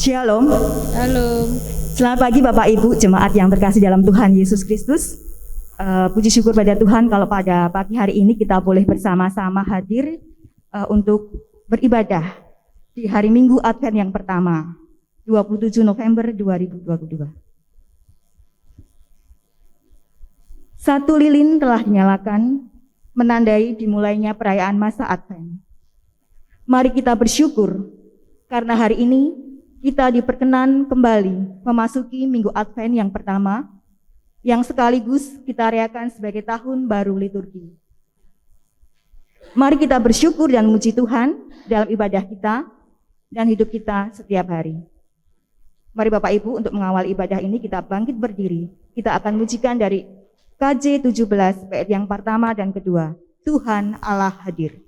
Shalom. Shalom. Selamat pagi Bapak Ibu jemaat yang terkasih dalam Tuhan Yesus Kristus. Puji syukur pada Tuhan kalau pada pagi hari ini kita boleh bersama-sama hadir untuk beribadah di hari Minggu Advent yang pertama, 27 November 2022. Satu lilin telah dinyalakan, menandai dimulainya perayaan masa Advent. Mari kita bersyukur karena hari ini kita diperkenan kembali memasuki Minggu Advent yang pertama, yang sekaligus kita rayakan sebagai tahun baru liturgi. Mari kita bersyukur dan memuji Tuhan dalam ibadah kita dan hidup kita setiap hari. Mari Bapak Ibu untuk mengawal ibadah ini kita bangkit berdiri. Kita akan mujikan dari KJ 17 bait yang pertama dan kedua. Tuhan Allah hadir.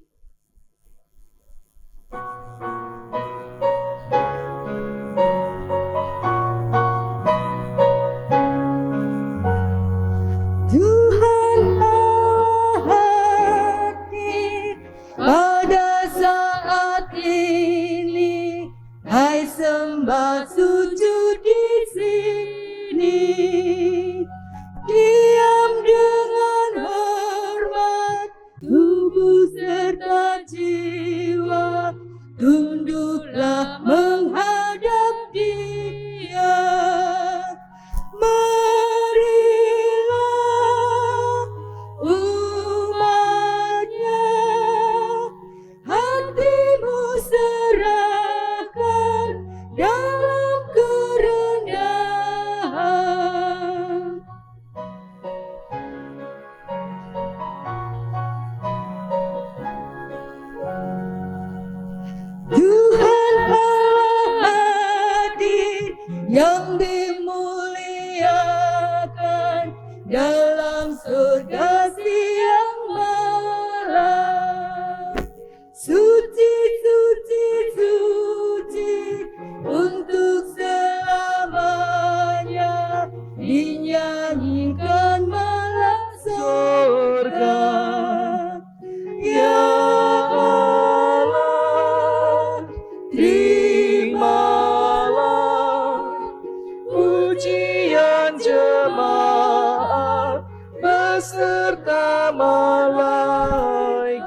Sembah sujud di sini, diam dengan hormat, tubuh serta jiwa, tunduklah menghadap Dia. Marilah umatnya, hatimu serahkan dalam kerendahan. Tuhan Allah hadir yang dimuliakan dalam surga siang malam. Suci, suci, suci untuk selamanya, dinyanyikan malam surga. Ya Allah, terimalah pujian jemaat beserta malaikat.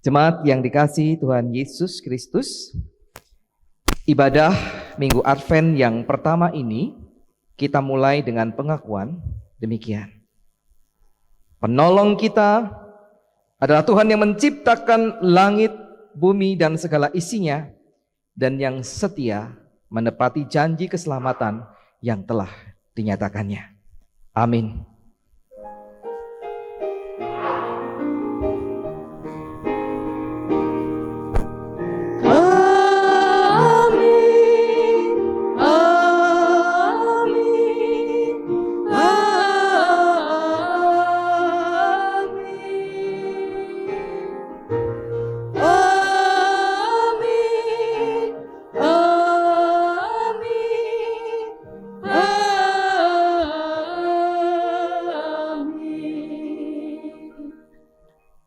Jemaat yang dikasihi Tuhan Yesus Kristus, ibadah Minggu Advent yang pertama ini kita mulai dengan pengakuan demikian. Penolong kita adalah Tuhan yang menciptakan langit, bumi dan segala isinya, dan yang setia menepati janji keselamatan yang telah dinyatakannya. Amin.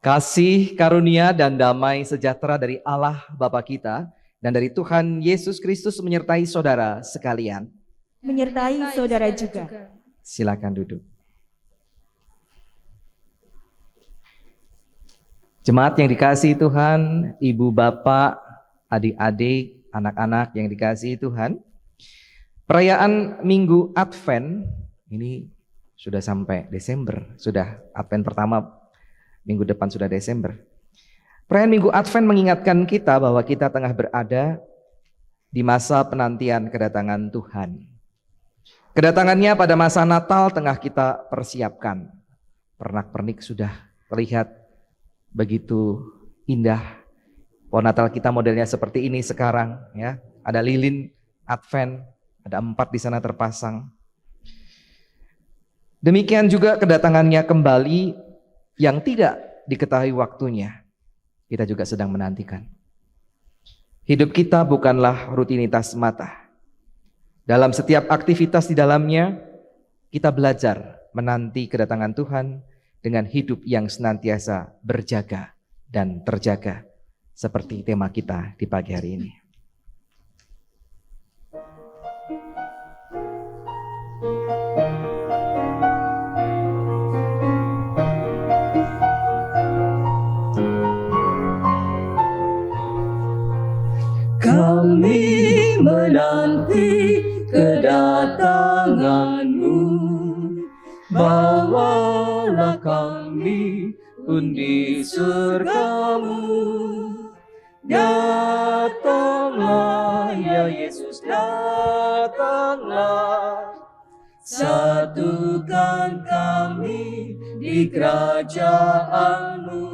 Kasih, karunia, dan damai sejahtera dari Allah Bapa kita dan dari Tuhan Yesus Kristus menyertai saudara sekalian. Menyertai saudara juga. Silakan duduk. Jemaat yang dikasihi Tuhan, ibu bapak, adik-adik, anak-anak yang dikasihi Tuhan, perayaan Minggu Advent ini sudah sampai Desember, sudah Advent pertama. Minggu depan sudah Desember. Perayaan Minggu Advent mengingatkan kita bahwa kita tengah berada di masa penantian kedatangan Tuhan. Kedatangannya pada masa Natal tengah kita persiapkan. Pernak-pernik sudah terlihat begitu indah. Pohon Natal kita modelnya seperti ini sekarang, ya. Ada lilin Advent, ada 4 di sana terpasang. Demikian juga kedatangannya kembali yang tidak diketahui waktunya, kita juga sedang menantikan. Hidup kita bukanlah rutinitas semata. Dalam setiap aktivitas di dalamnya, kita belajar menanti kedatangan Tuhan dengan hidup yang senantiasa berjaga dan terjaga. seperti tema kita di pagi hari ini. Kami menanti kedatangan-Mu, bawalah kami undi surga-Mu. Datanglah ya Yesus, datanglah, satukan kami di kerajaan-Mu,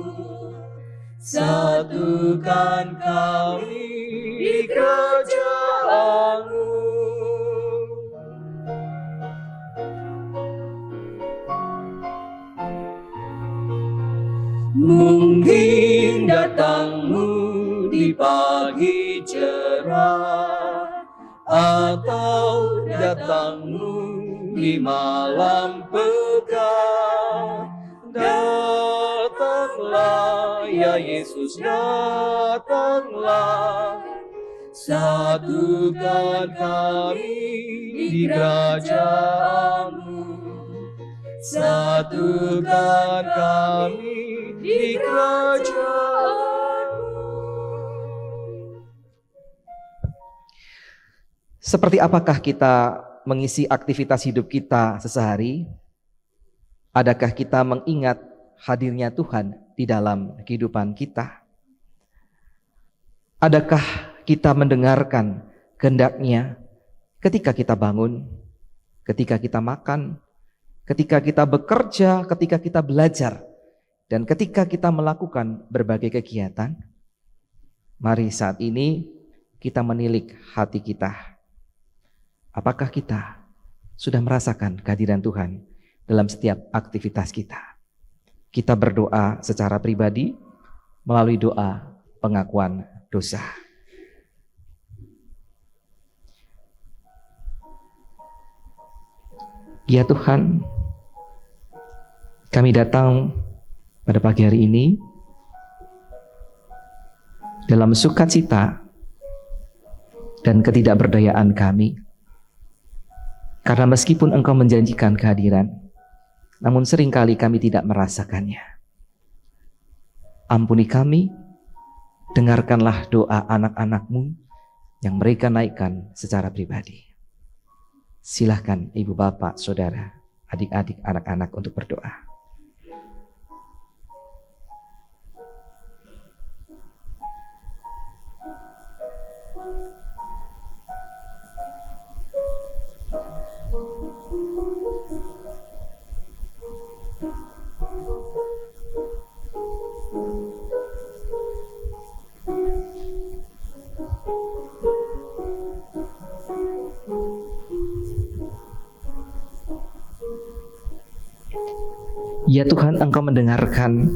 satukan kami di kerajaan-Mu. Mungkin datang-Mu di pagi cerah, atau datang-Mu di malam pekat. Datanglah ya Yesus, datanglah, satukan kami di kerajaan-Mu, satukan kami di kerajaan-Mu. Seperti apakah kita mengisi aktivitas hidup kita sehari? Adakah kita mengingat hadirnya Tuhan di dalam kehidupan kita? Adakah kita mendengarkan kehendak-Nya ketika kita bangun, ketika kita makan, ketika kita bekerja, ketika kita belajar, dan ketika kita melakukan berbagai kegiatan? Mari saat ini kita menilik hati kita. Apakah kita sudah merasakan kehadiran Tuhan dalam setiap aktivitas kita? Kita berdoa secara pribadi melalui doa pengakuan dosa. Ya Tuhan, kami datang pada pagi hari ini dalam sukacita dan ketidakberdayaan kami. Karena meskipun Engkau menjanjikan kehadiran, namun seringkali kami tidak merasakannya. Ampuni kami, dengarkanlah doa anak-anak-Mu yang mereka naikkan secara pribadi. Silahkan ibu bapak, saudara, adik-adik, anak-anak untuk berdoa. Ya Tuhan, Engkau mendengarkan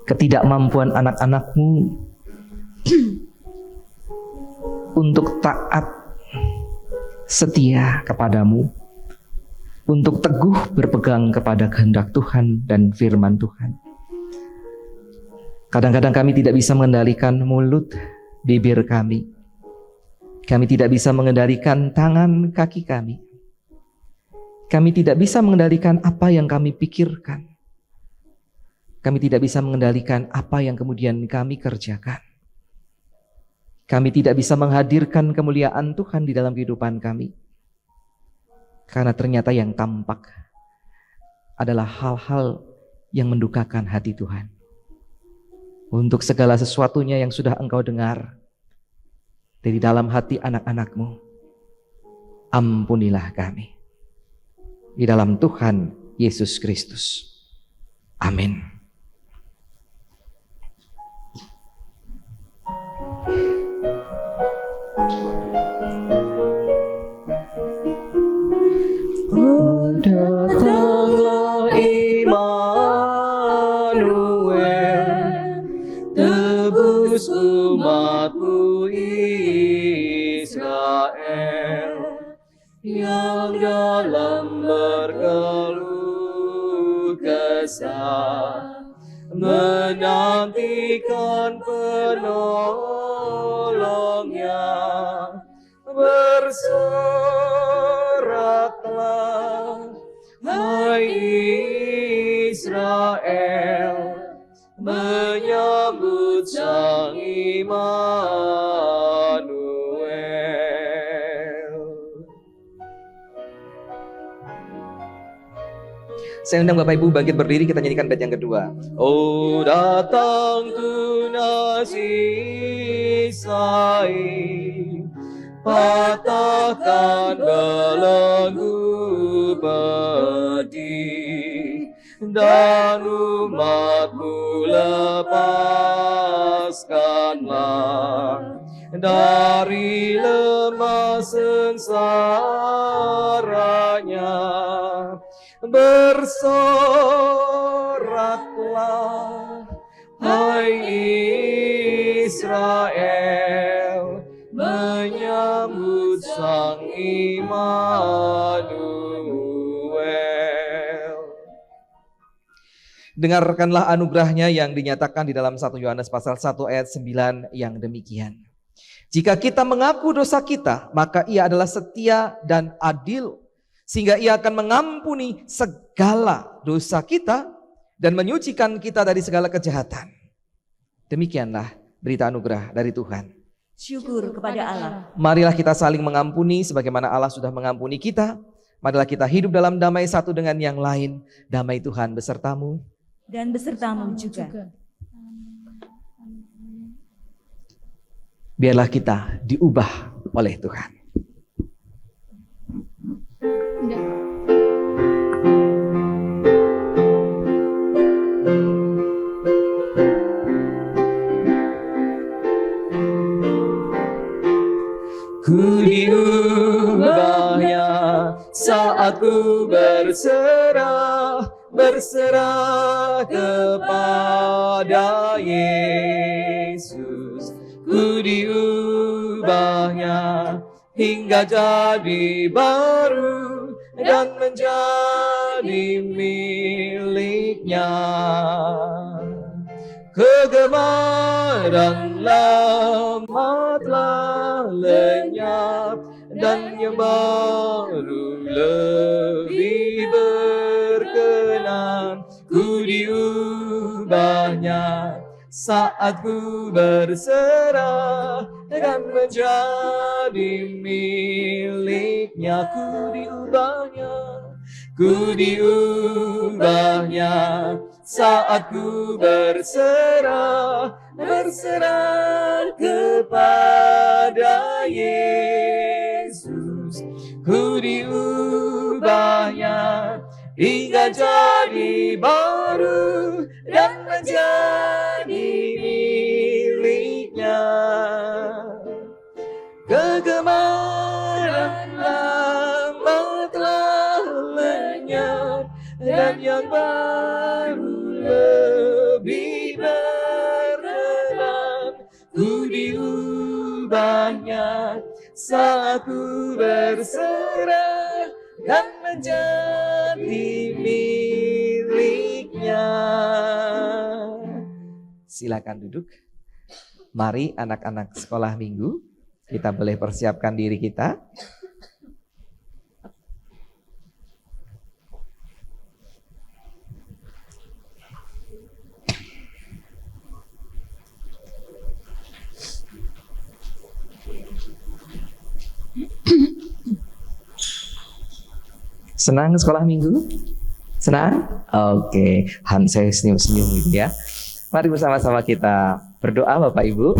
ketidakmampuan anak-anak-Mu untuk taat setia kepadamu, untuk teguh berpegang kepada kehendak Tuhan dan firman Tuhan. Kadang-kadang kami tidak bisa mengendalikan mulut, bibir kami. Kami tidak bisa mengendalikan tangan, kaki kami. Kami tidak bisa mengendalikan apa yang kami pikirkan. Kami tidak bisa mengendalikan apa yang kemudian kami kerjakan. Kami tidak bisa menghadirkan kemuliaan Tuhan di dalam kehidupan kami. Karena ternyata yang tampak adalah hal-hal yang mendukakan hati Tuhan. Untuk segala sesuatunya yang sudah Engkau dengar dari dalam hati anak-anak-Mu, ampunilah kami. Di dalam Tuhan Yesus Kristus. Amin. Datanglah Immanuel, tebus umat-Mu Israel, yang dalam berkeluh kesah menantikan penolongnya. Bersoraklah, hai Israel, menyambut Sang Immanuel. Saya undang Bapak Ibu bangkit berdiri, kita nyanyikan bait yang kedua. Oh datang tunas Isai, patahkan belenggu pedih, dan umatmu lepaskanlah dari lemah sengsaranya. Bersoraklah, hai Israel, menyambut Sang Immanuel. Dengarkanlah anugerahnya yang dinyatakan di dalam 1 Yohanes pasal 1 ayat 9 yang demikian. Jika kita mengaku dosa kita, maka Ia adalah setia dan adil, sehingga Ia akan mengampuni segala dosa kita dan menyucikan kita dari segala kejahatan. Demikianlah berita anugerah dari Tuhan. Syukur kepada Allah. Marilah kita saling mengampuni sebagaimana Allah sudah mengampuni kita. Marilah kita hidup dalam damai satu dengan yang lain. Damai Tuhan besertamu Dan besertamu juga. Biarlah kita diubah oleh Tuhan. Ku diubahnya saat ku berserah kepada Yesus. Ku diubahnya hingga jadi baru dan menjadi miliknya. Kegemaran lama telah lenyap dan yang baru lebih berkenan. Ku diubahnya saat ku berserah dan menjadi miliknya. Ku diubahnya saat ku berserah kepada Yesus. Ku diubahnya hingga jadi baru dan menjadi miliknya. Kegemaran lama telah lenyap dan yang baru lebih berkenan. Ku diubahnya saat ku berserah dan menjadi miliknya. Silakan duduk. Mari anak-anak sekolah minggu, kita boleh persiapkan diri kita. Senang sekolah minggu? Senang? Oke, saya senyum-senyum gitu ya. Mari bersama-sama kita berdoa Bapak Ibu.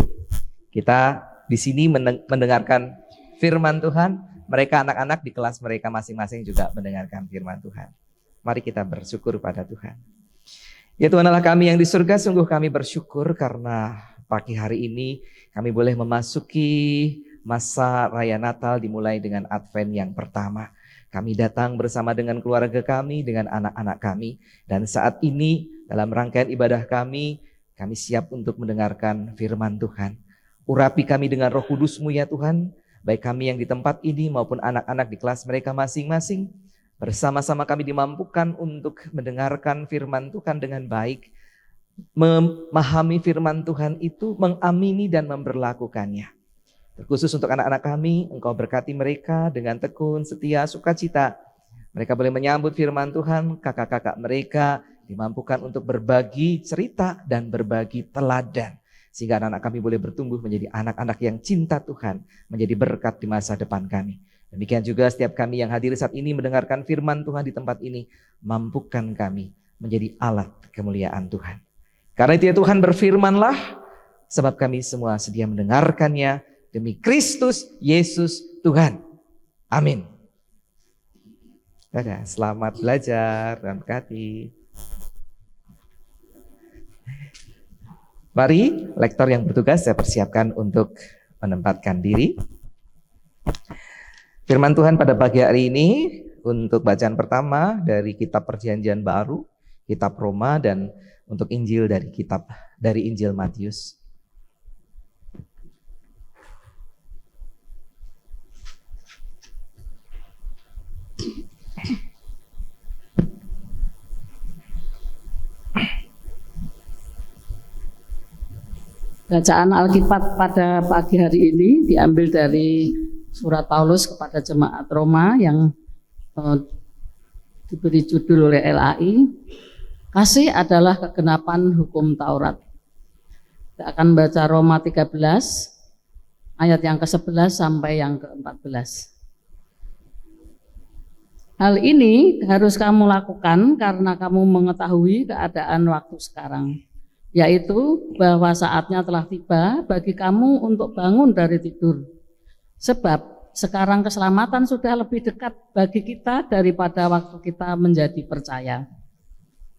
Kita di sini mendengarkan firman Tuhan. Mereka anak-anak di kelas mereka masing-masing juga mendengarkan firman Tuhan. Mari kita bersyukur pada Tuhan. Ya Tuhan Allah kami yang di surga, sungguh kami bersyukur karena pagi hari ini kami boleh memasuki masa Raya Natal dimulai dengan Advent yang pertama. Kami datang bersama dengan keluarga kami, dengan anak-anak kami. Dan saat ini dalam rangkaian ibadah kami siap untuk mendengarkan firman Tuhan. Urapi kami dengan Roh Kudus-Mu ya Tuhan, baik kami yang di tempat ini maupun anak-anak di kelas mereka masing-masing. Bersama-sama kami dimampukan untuk mendengarkan firman Tuhan dengan baik. memahami firman Tuhan itu, mengamini dan memberlakukannya. Terkhusus untuk anak-anak kami, Engkau berkati mereka dengan tekun, setia, sukacita. Mereka boleh menyambut firman Tuhan, kakak-kakak mereka dimampukan untuk berbagi cerita dan berbagi teladan. Sehingga anak-anak kami boleh bertumbuh menjadi anak-anak yang cinta Tuhan, menjadi berkat di masa depan kami. Demikian juga setiap kami yang hadir saat ini mendengarkan firman Tuhan di tempat ini, mampukan kami menjadi alat kemuliaan Tuhan. Karena itu ya Tuhan, berfirmanlah, sebab kami semua sedia mendengarkannya demi Kristus Yesus Tuhan. Amin. Dadah, selamat belajar, Tuhan berkati. Mari lektor yang bertugas saya persiapkan untuk menempatkan diri. Firman Tuhan pada pagi hari ini untuk bacaan pertama dari kitab Perjanjian Baru, kitab Roma, dan untuk Injil dari Injil Matius. Bacaan Alkitab pada pagi hari ini diambil dari surat Paulus kepada jemaat Roma yang diberi judul oleh LAI, Kasih adalah kegenapan hukum Taurat. Kita akan baca Roma 13 ayat yang ke-11 sampai yang ke-14. Hal ini harus kamu lakukan karena kamu mengetahui keadaan waktu sekarang, yaitu bahwa saatnya telah tiba bagi kamu untuk bangun dari tidur. Sebab sekarang keselamatan sudah lebih dekat bagi kita daripada waktu kita menjadi percaya.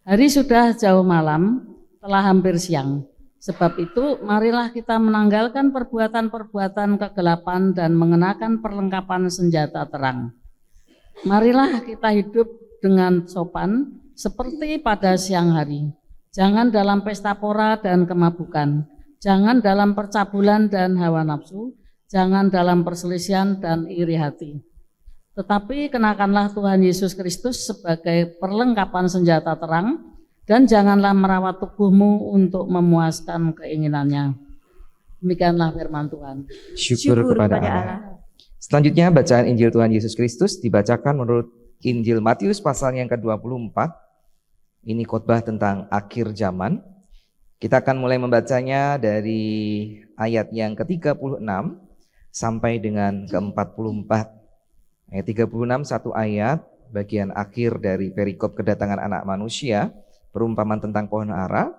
Hari sudah jauh malam, telah hampir siang. Sebab itu marilah kita menanggalkan perbuatan-perbuatan kegelapan dan mengenakan perlengkapan senjata terang. Marilah kita hidup dengan sopan seperti pada siang hari. Jangan dalam pesta pora dan kemabukan, jangan dalam percabulan dan hawa nafsu, jangan dalam perselisihan dan iri hati. Tetapi kenakanlah Tuhan Yesus Kristus sebagai perlengkapan senjata terang, dan janganlah merawat tubuhmu untuk memuaskan keinginannya. Demikianlah firman Tuhan. Syukur kepada Allah. Selanjutnya bacaan Injil Tuhan Yesus Kristus dibacakan menurut Injil Matius pasal yang ke-24. Ini khotbah tentang akhir zaman. Kita akan mulai membacanya dari ayat yang ke-36 sampai dengan ke-44. Ayat 36 satu ayat, bagian akhir dari perikop kedatangan anak manusia, perumpamaan tentang pohon ara.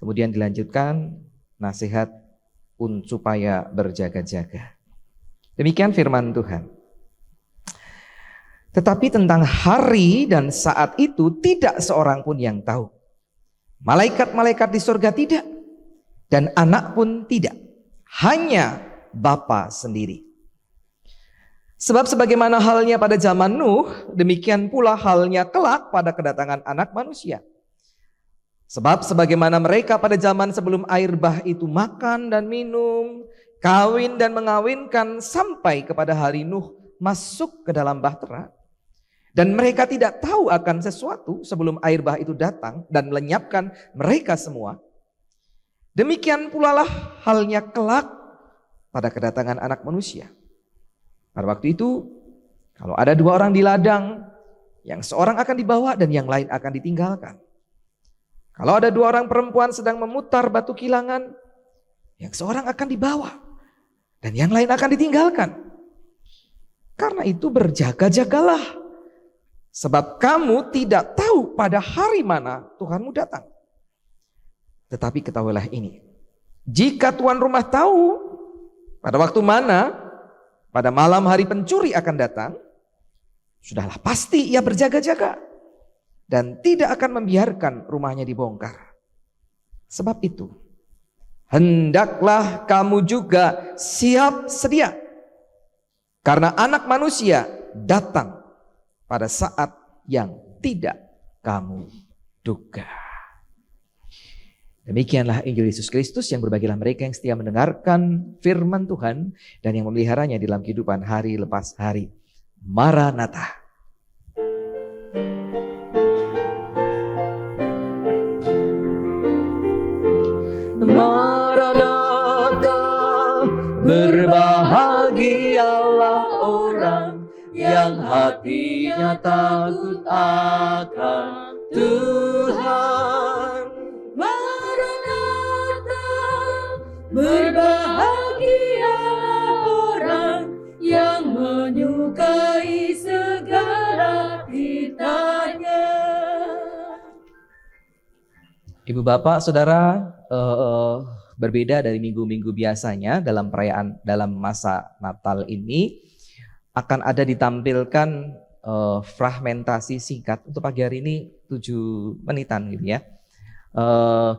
Kemudian dilanjutkan nasihat supaya berjaga-jaga. Demikian firman Tuhan. Tetapi tentang hari dan saat itu tidak seorang pun yang tahu. Malaikat-malaikat di surga tidak, dan anak pun tidak. Hanya Bapa sendiri. Sebab sebagaimana halnya pada zaman Nuh, demikian pula halnya kelak pada kedatangan anak manusia. Sebab sebagaimana mereka pada zaman sebelum air bah itu makan dan minum, kawin dan mengawinkan sampai kepada hari Nuh masuk ke dalam bahtera. Dan mereka tidak tahu akan sesuatu sebelum air bah itu datang dan melenyapkan mereka semua. Demikian pula lah halnya kelak pada kedatangan anak manusia. Pada waktu itu, kalau ada dua orang di ladang, yang seorang akan dibawa dan yang lain akan ditinggalkan. Kalau ada dua orang perempuan sedang memutar batu kilangan, yang seorang akan dibawa dan yang lain akan ditinggalkan. Karena itu berjaga-jagalah, sebab kamu tidak tahu pada hari mana Tuhanmu datang. Tetapi ketahuilah ini, jika tuan rumah tahu pada waktu mana pada malam hari pencuri akan datang, sudahlah pasti ia berjaga-jaga dan tidak akan membiarkan rumahnya dibongkar. Sebab itu, hendaklah kamu juga siap sedia, karena anak manusia datang pada saat yang tidak kamu duga. Demikianlah Injil Yesus Kristus, yang berbahagialah mereka yang setia mendengarkan firman Tuhan dan yang memeliharanya dalam kehidupan hari lepas hari. Maranatha. Berbahagialah orang yang hatinya takut akan Tuhan. Maranatha, berbahagialah orang yang menyukai segala titanya. Ibu bapak saudara, berbeda dari minggu-minggu biasanya dalam perayaan dalam masa Natal ini akan ada ditampilkan fragmentasi singkat untuk pagi hari ini 7 menitan gitu ya.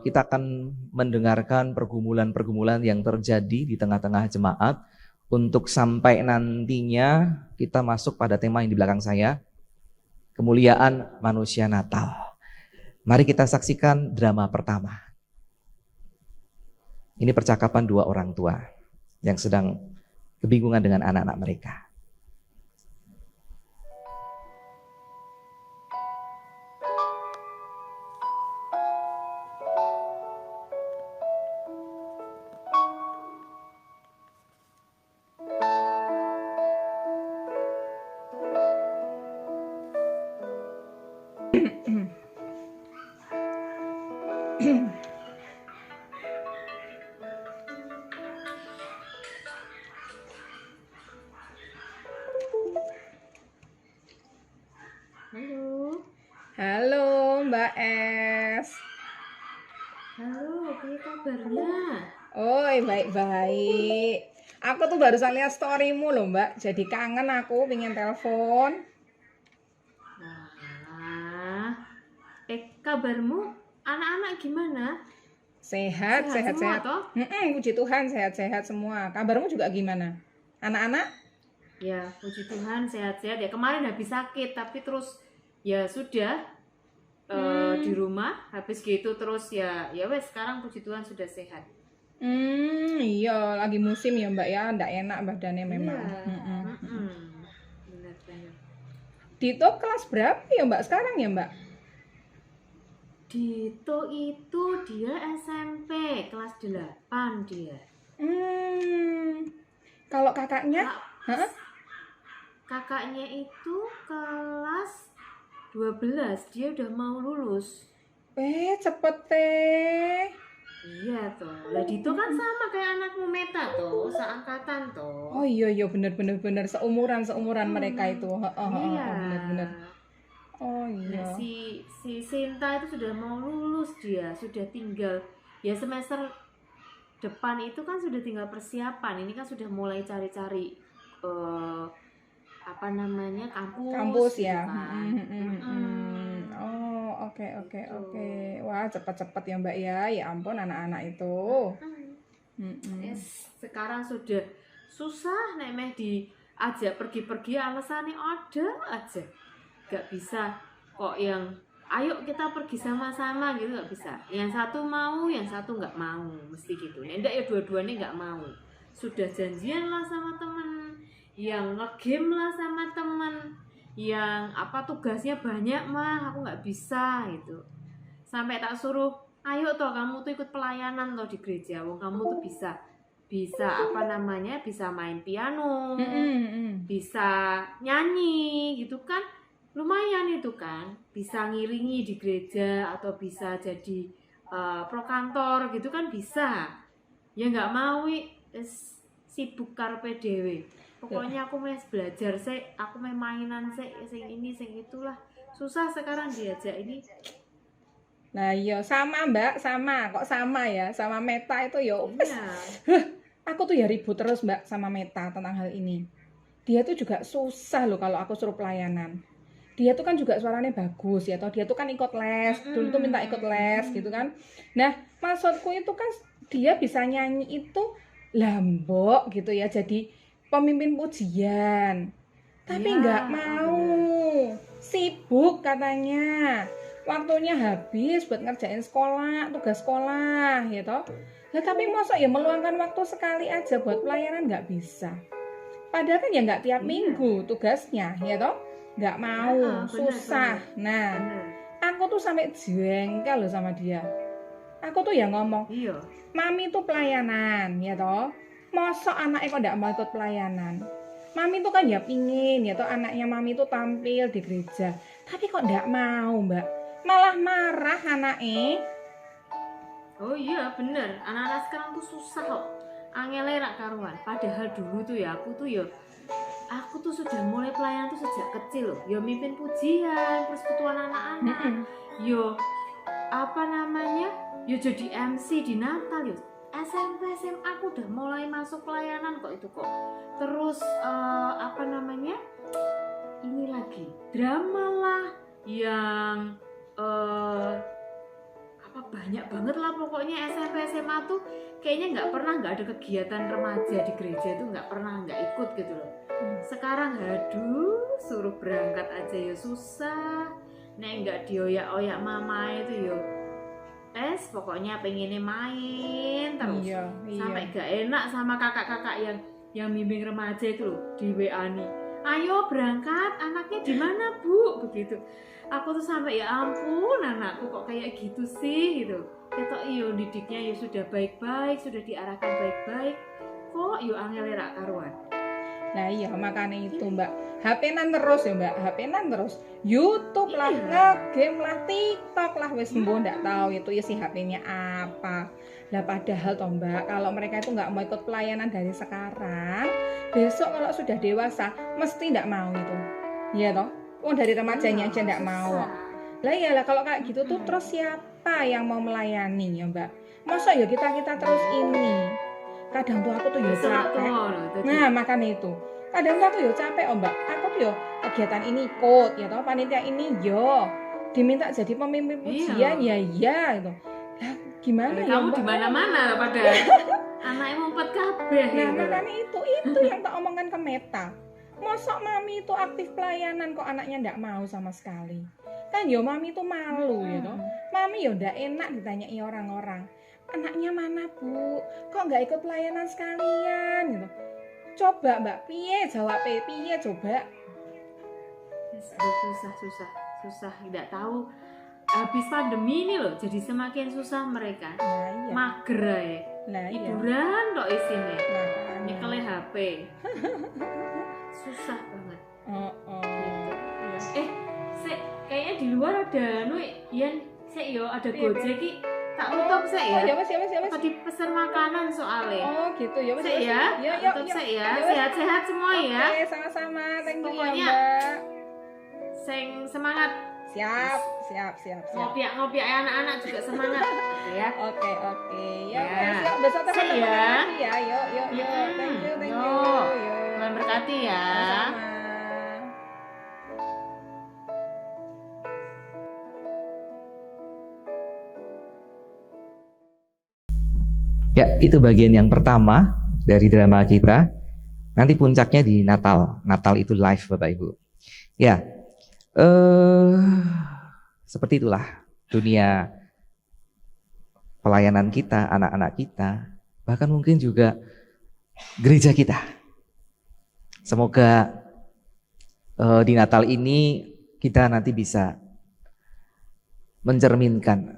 Kita akan mendengarkan pergumulan-pergumulan yang terjadi di tengah-tengah jemaat untuk sampai nantinya kita masuk pada tema yang di belakang saya, kemuliaan manusia Natal. Mari kita saksikan drama pertama. Ini percakapan 2 orang tua yang sedang kebingungan dengan anak-anak mereka. Halo Mbak Es. Halo, apa kabarnya? Oi, baik-baik. Aku tuh barusan lihat storymu loh Mbak. Jadi kangen aku, pengen telepon. Wah, kabarmu? Anak-anak gimana? Sehat semua toh? Puji Tuhan sehat-sehat semua. Kabarmu juga gimana? Anak-anak? Ya, puji Tuhan sehat-sehat ya. Kemarin habis sakit, tapi terus ya sudah di rumah. Habis gitu terus ya wes sekarang puji Tuhan sudah sehat. Iya, lagi musim ya Mbak ya. Nggak enak badannya memang. Iya. Benar-benar. Dito kelas berapa ya Mbak sekarang ya Mbak? Dito itu dia SMP kelas 8 dia. Kalau kakaknya? Hah? Kakaknya itu kelas 12, dia udah mau lulus. Cepet teh. Iya toh. Lah Dito kan sama kayak anakmu Meta toh, seangkatan toh. Oh iya bener seumuran mereka itu. Iya. Bener. Oh iya. Nah, si Sinta itu sudah mau lulus dia, sudah tinggal ya semester depan itu kan sudah tinggal persiapan. Ini kan sudah mulai cari-cari kampus ya. gitu kan. Oh, oke. Wah, cepet-cepet ya Mbak ya. Ya ampun anak-anak itu. Sekarang sudah susah nek meh diajak pergi-pergi alasannya ada aja. Gak bisa kok yang ayo kita pergi sama-sama gitu, gak bisa. Yang satu mau, yang satu gak mau, mesti gitu. Nendak ya dua-duanya gak mau. Sudah janjian lah sama temen, yang nge-game lah sama temen, yang tugasnya banyak mah aku gak bisa gitu. Sampai tak suruh, ayo toh kamu tuh ikut pelayanan toh di gereja, wong kamu tuh bisa bisa main piano, bisa nyanyi gitu kan. Lumayan itu kan, bisa ngiringi di gereja atau bisa jadi prokantor gitu kan bisa. Ya nggak mau sibuk karpe dewe. Pokoknya aku mau belajar aku mau mainan sing ini sing itulah. Susah sekarang diajak ini. Nah iya sama Mbak, kok sama ya, sama Meta itu ya. Aku tuh ya ribut terus Mbak sama Meta tentang hal ini. Dia tuh juga susah loh kalau aku suruh pelayanan. Dia tuh kan juga suaranya bagus ya, atau dia tuh kan ikut les, dulu tuh minta ikut les gitu kan. Nah maksudku itu kan dia bisa nyanyi itu lambok gitu ya, jadi pemimpin pujian. Tapi nggak mau, sibuk katanya, waktunya habis buat ngerjain sekolah, tugas sekolah ya toh. Nah tapi masa ya meluangkan waktu sekali aja buat pelayanan nggak bisa. Padahal kan ya nggak tiap minggu tugasnya ya toh. Nggak mau, susah. Nah, aku tuh sampai jengkel loh sama dia. Aku tuh ya ngomong, mami tuh pelayanan, ya toh. Masa anaknya kok nggak mau ikut pelayanan? Mami tuh kan ya pingin ya tuh anaknya Mami tuh tampil di gereja. Tapi kok nggak mau, Mbak? Malah marah anaknya. Oh iya bener, anak-anak sekarang tuh susah kok. Angele rak karuan. Padahal dulu tuh ya aku tuh sudah mulai pelayanan tuh sejak kecil loh. Yo mimpin pujian, persekutuan anak-anak. Yo apa namanya? Yo jadi MC di Natal yo. SMP SMA aku udah mulai masuk pelayanan kok itu kok. Terus apa namanya? Ini lagi drama lah yang apa banyak banget lah pokoknya SMP SMA tuh kayaknya nggak ada kegiatan remaja di gereja tuh nggak ikut gitu loh. Sekarang aduh suruh berangkat aja ya susah. Nek nggak dioyak-oyak mama itu yo pokoknya pengennya main terus. Iya. Sampai gak enak sama kakak-kakak yang bimbing remaja itu loh di WA nih. Ayo berangkat, anaknya di mana Bu? Begitu. Aku tuh sampai ya ampun anakku kok kayak gitu sih gitu. Ketok iyo didiknya ya sudah baik-baik, sudah diarahkan baik-baik. Kok yo angel rak karuan. Nah iya makanya itu Mbak. HP-nan terus ya Mbak, HP-nan terus. YouTube lah, nge-game lah, TikTok lah, wes mbok ndak tahu itu isi HP-nya apa. Lah padahal toh Mbak, kalau mereka itu nggak mau ikut pelayanan dari sekarang, besok kalau sudah dewasa mesti ndak mau itu. Iya toh? Dari remajanya aja ndak mau. Lah iyalah kalau kayak gitu tuh terus siapa yang mau melayani ya Mbak? Masa ya kita terus ini. Kadang tuh aku tuh ya capek. Nah makanya itu. Kadang tuh aku ya capek Mbak. Aku tuh ya kegiatan ini ikut ya toh, panitia ini yo diminta jadi pemimpin pujian ya gitu. Lah gimana ya kamu Mbak? di mana-mana pada anaknya ngumpet kabeh. Nah makanya itu yang tak omongkan ke Meta. Masa Mami itu aktif pelayanan kok anaknya ndak mau sama sekali. Kan yo Mami itu malu ya toh. Mami yo ndak enak ditanyai orang-orang. Anaknya mana Bu? Kok nggak ikut pelayanan sekalian gitu. Coba Mbak, piye jawab piye coba. Susah tidak tahu habis pandemi ini loh jadi semakin susah mereka. Nah, iya. Mager ya. Nah, iya. Hiburan tok isine. Makanya. Nyekele HP. Susah banget. Gitu. Kayaknya di luar ada ada Gojek ki. Tak tutup sik ya. Ya Mas. Tadi pesan makanan soalnya. Oh gitu ya Mas. Sik ya. Tutup sik ya. Sehat-sehat semua ya. Oke, sama-sama. Thank you Pokoknya, ya Mbak. Sing semangat. Siap. Ngopi anak-anak juga semangat ya. Oke. Ya, Ya. Mas, besok Sik teman-teman ya. lagi ya. Yuk. Thank you. Yuk. Tuhan berkati ya. Sama-sama. Ya, itu bagian yang pertama dari drama kita. Nanti puncaknya di Natal. Natal itu live Bapak Ibu. Ya, seperti itulah dunia pelayanan kita, anak-anak kita, bahkan mungkin juga gereja kita. Semoga di Natal ini kita nanti bisa mencerminkan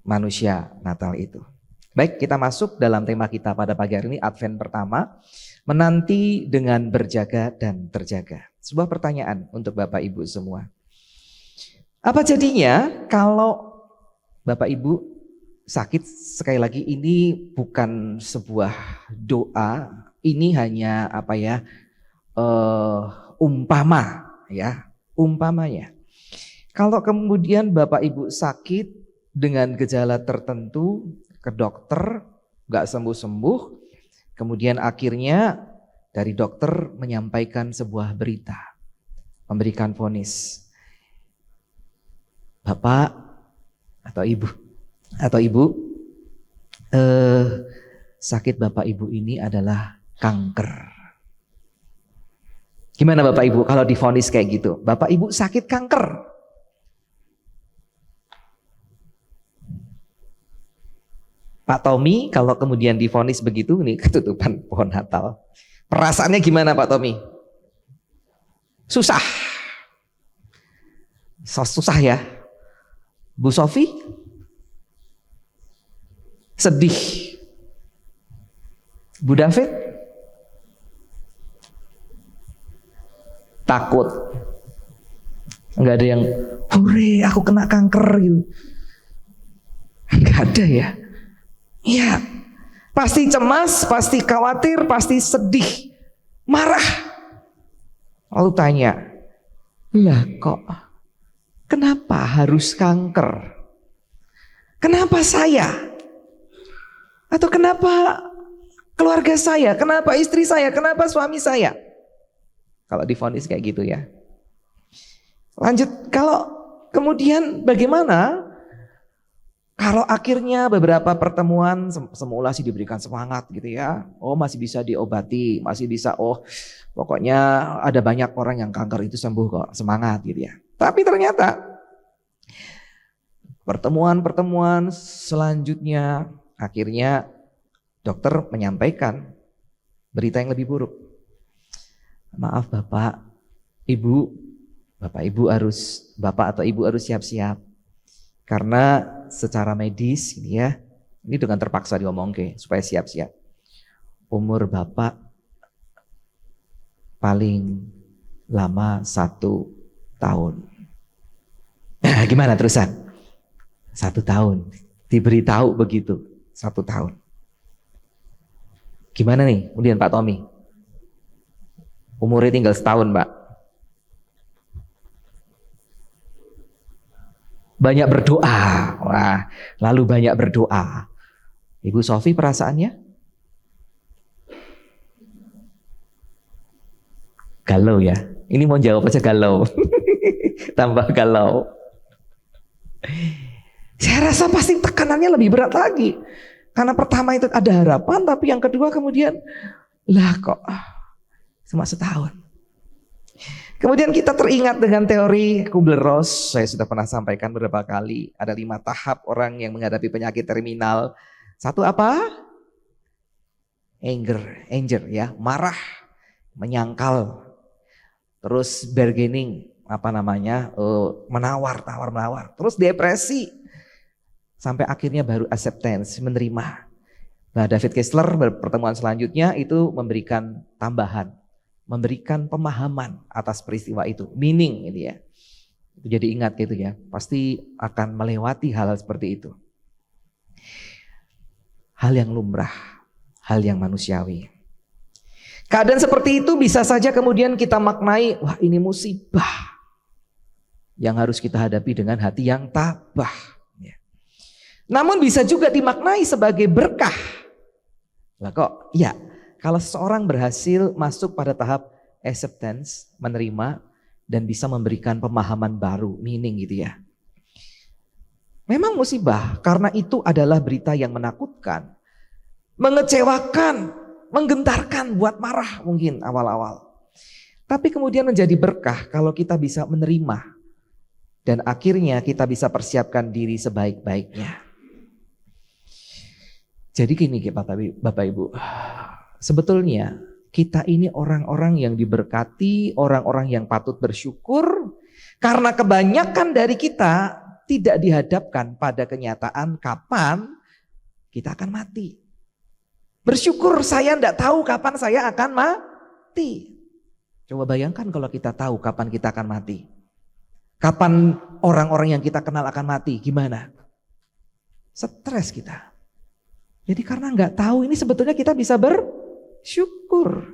manusia Natal itu. Baik, kita masuk dalam tema kita pada pagi hari ini, Advent pertama, menanti dengan berjaga dan terjaga. Sebuah pertanyaan untuk Bapak Ibu semua. Apa jadinya kalau Bapak Ibu sakit? Sekali lagi ini bukan sebuah doa, ini hanya umpamanya. Kalau kemudian Bapak Ibu sakit dengan gejala tertentu, ke dokter nggak sembuh-sembuh, kemudian akhirnya dari dokter menyampaikan sebuah berita, memberikan vonis, Bapak atau Ibu sakit Bapak Ibu ini adalah kanker. Gimana Bapak Ibu kalau divonis kayak gitu? Bapak Ibu sakit kanker. Pak Tommy kalau kemudian divonis begitu, ini ketutupan pohon Natal. Perasaannya gimana Pak Tommy? Susah. Susah ya. Bu Sofi? Sedih. Bu David? takut. Enggak ada yang, hore aku kena kanker gitu. Enggak ada ya. Iya, pasti cemas, pasti khawatir, pasti sedih, marah. Lalu tanya, lah kok kenapa harus kanker? Kenapa saya? Atau kenapa keluarga saya? Kenapa istri saya? Kenapa suami saya? Kalau divonis kayak gitu ya. Lanjut, kalau kemudian bagaimana kalau akhirnya beberapa pertemuan semula sih diberikan semangat gitu ya. Oh masih bisa diobati, masih bisa, oh pokoknya ada banyak orang yang kanker itu sembuh kok, semangat gitu ya. Tapi ternyata pertemuan-pertemuan selanjutnya akhirnya dokter menyampaikan berita yang lebih buruk. Maaf Bapak, Ibu Bapak atau Ibu harus siap-siap. Karena secara medis ini ya, ini dengan terpaksa diomongke supaya siap-siap. Umur Bapak paling lama 1 tahun. Nah, gimana terusan? 1 tahun. Diberitahu begitu, 1 tahun. Gimana nih kemudian Pak Tommy? Umurnya tinggal setahun Pak. Banyak berdoa. Wah, lalu banyak berdoa. Ibu Sofi perasaannya? Galau ya. Ini mau jawab aja galau. Tambah galau. Saya rasa pasti tekanannya lebih berat lagi. Karena pertama itu ada harapan, tapi yang kedua kemudian, lah kok cuma setahun. Kemudian kita teringat dengan teori Kubler-Ross, saya sudah pernah sampaikan beberapa kali. Ada 5 tahap orang yang menghadapi penyakit terminal. 1 apa? Anger ya, marah, menyangkal. Terus bargaining, menawar. Terus depresi. Sampai akhirnya baru acceptance, menerima. Nah, David Kessler pertemuan selanjutnya itu memberikan tambahan, memberikan pemahaman atas peristiwa itu, meaning ini ya. Jadi ingat gitu ya, pasti akan melewati hal seperti itu. Hal yang lumrah, hal yang manusiawi. Keadaan seperti itu bisa saja kemudian kita maknai, wah ini musibah yang harus kita hadapi dengan hati yang tabah. Namun bisa juga dimaknai sebagai berkah. Lah kok? Ya, kalau seseorang berhasil masuk pada tahap acceptance, menerima dan bisa memberikan pemahaman baru, meaning gitu ya. Memang musibah karena itu adalah berita yang menakutkan, mengecewakan, menggentarkan, buat marah mungkin awal-awal. Tapi kemudian menjadi berkah kalau kita bisa menerima dan akhirnya kita bisa persiapkan diri sebaik-baiknya. Jadi gini Bapak Ibu, sebetulnya kita ini orang-orang yang diberkati, orang-orang yang patut bersyukur karena kebanyakan dari kita tidak dihadapkan pada kenyataan kapan kita akan mati. Bersyukur saya tidak tahu kapan saya akan mati. Coba bayangkan kalau kita tahu kapan kita akan mati. Kapan orang-orang yang kita kenal akan mati, gimana? Stres kita. Jadi karena nggak tahu ini sebetulnya kita bisa bersyukur.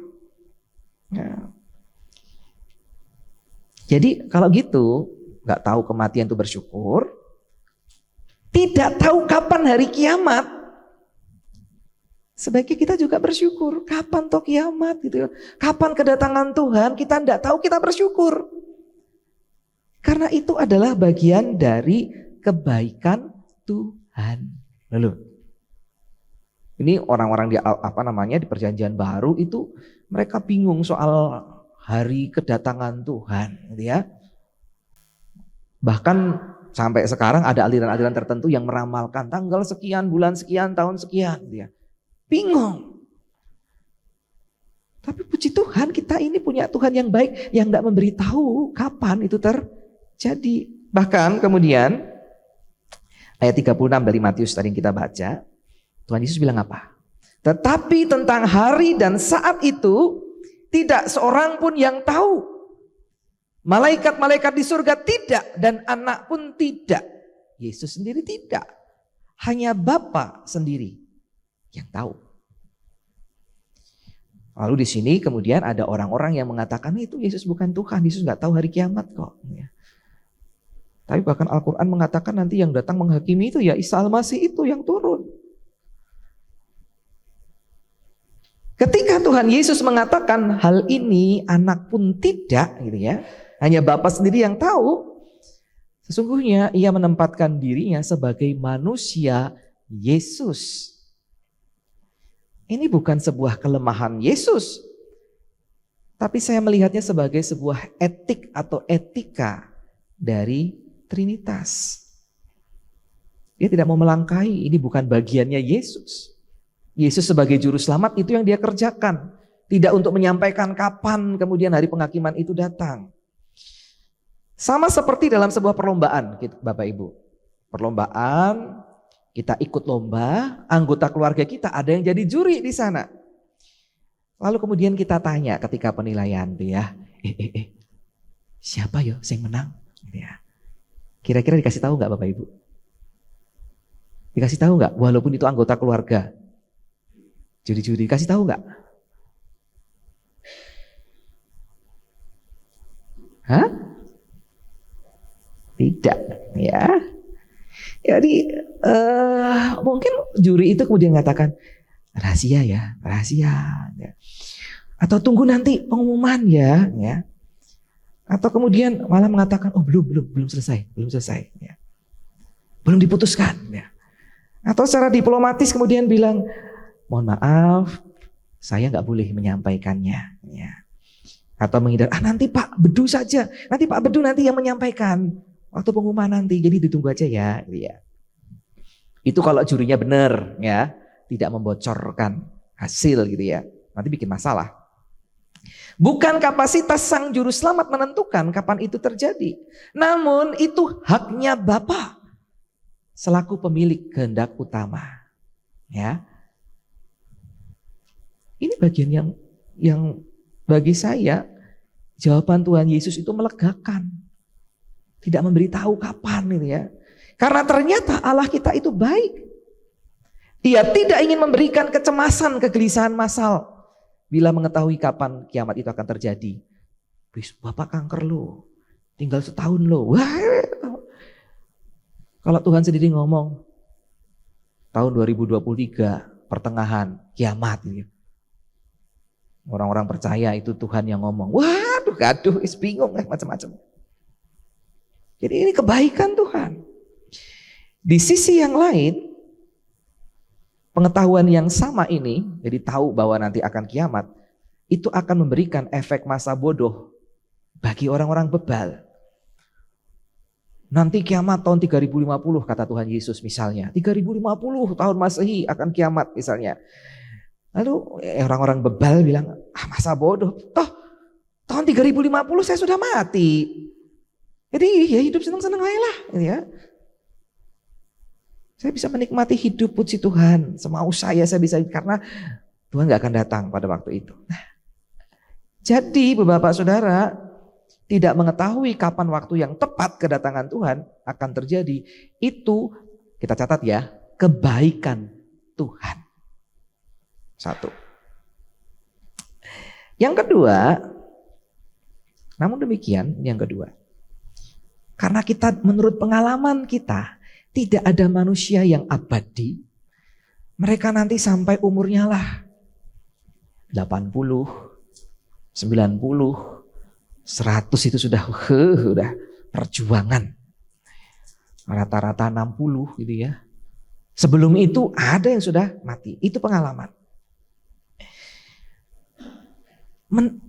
Ya. Jadi kalau gitu nggak tahu kematian itu bersyukur, tidak tahu kapan hari kiamat, sebaiknya kita juga bersyukur. Kapan toh kiamat gitu? Kapan kedatangan Tuhan? Kita nggak tahu, kita bersyukur. Karena itu adalah bagian dari kebaikan Tuhan. Lalu. Ini orang-orang di Perjanjian Baru itu mereka bingung soal hari kedatangan Tuhan, gitu ya. Bahkan sampai sekarang ada aliran-aliran tertentu yang meramalkan tanggal sekian, bulan sekian, tahun sekian, gitu ya. Bingung. Tapi puji Tuhan kita ini punya Tuhan yang baik yang tidak memberitahu kapan itu terjadi. Bahkan kemudian ayat 36 dari Matius tadi yang kita baca. Tuhan Yesus bilang apa? Tetapi tentang hari dan saat itu tidak seorang pun yang tahu. Malaikat-malaikat di surga tidak, dan anak pun tidak. Yesus sendiri tidak. Hanya Bapa sendiri yang tahu. Lalu di sini kemudian ada orang-orang yang mengatakan itu Yesus bukan Tuhan, Yesus nggak tahu hari kiamat kok. Tapi bahkan Al-Quran mengatakan nanti yang datang menghakimi itu ya Isa Al-Masih itu yang turun. Ketika Tuhan Yesus mengatakan hal ini anak pun tidak gitu ya, hanya Bapa sendiri yang tahu, sesungguhnya ia menempatkan dirinya sebagai manusia Yesus. Ini bukan sebuah kelemahan Yesus, tapi saya melihatnya sebagai sebuah etik atau etika dari Trinitas. Dia tidak mau melangkahi, ini bukan bagiannya Yesus. Yesus sebagai juru selamat itu yang dia kerjakan. Tidak untuk menyampaikan kapan kemudian hari penghakiman itu datang. Sama seperti dalam sebuah perlombaan, Bapak Ibu. Perlombaan, kita ikut lomba, anggota keluarga kita ada yang jadi juri di sana. Lalu kemudian kita tanya ketika penilaian tuh ya, siapa ya yang menang? Ya. Kira-kira dikasih tahu nggak Bapak Ibu? Dikasih tahu nggak? Walaupun itu anggota keluarga, juri-juri dikasih tahu nggak? Hah? Tidak, ya. Jadi mungkin juri itu kemudian mengatakan rahasia ya, rahasia. Ya. Atau tunggu nanti pengumuman ya. Atau kemudian malah mengatakan oh belum selesai. Ya. Belum diputuskan. Ya. Atau secara diplomatis kemudian bilang mohon maaf, saya nggak boleh menyampaikannya. Ya. Atau menghindar nanti Pak Bedu saja, nanti Pak Bedu nanti yang menyampaikan. Waktu pengumuman nanti, jadi ditunggu aja ya. Itu kalau jurinya benar ya, tidak membocorkan hasil gitu ya. Nanti bikin masalah. Bukan kapasitas sang juru selamat menentukan kapan itu terjadi. Namun itu haknya Bapa selaku pemilik kehendak utama. Ya. Ini bagian yang bagi saya jawaban Tuhan Yesus itu melegakan. Tidak memberitahu kapan ini ya. Karena ternyata Allah kita itu baik. Dia tidak ingin memberikan kecemasan, kegelisahan massal bila mengetahui kapan kiamat itu akan terjadi. Bapak kanker lo, tinggal setahun lo. Wah, kalau Tuhan sendiri ngomong tahun 2023 pertengahan kiamat gitu. Orang-orang percaya itu Tuhan yang ngomong. Waduh, gaduh, bingung macam-macam. Jadi ini kebaikan Tuhan. Di sisi yang lain, pengetahuan yang sama ini, jadi tahu bahwa nanti akan kiamat, itu akan memberikan efek masa bodoh bagi orang-orang bebal. Nanti kiamat tahun 3050 kata Tuhan Yesus misalnya. 3050 tahun Masehi akan kiamat misalnya. Lalu orang-orang bebal bilang, masa bodoh. Toh tahun 3050 saya sudah mati. Jadi ya hidup senang-senang aja lah. Ya. Saya bisa menikmati hidup puji Tuhan. Semau saya bisa, karena Tuhan gak akan datang pada waktu itu. Nah, jadi Bapak Saudara tidak mengetahui kapan waktu yang tepat kedatangan Tuhan akan terjadi. Itu kita catat ya, kebaikan Tuhan. Satu. Yang kedua, namun demikian yang kedua, karena kita menurut pengalaman kita tidak ada manusia yang abadi. Mereka nanti sampai umurnya lah 80, 90, 100 itu sudah perjuangan. Rata-rata 60 gitu ya. Sebelum itu ada yang sudah mati. Itu pengalaman.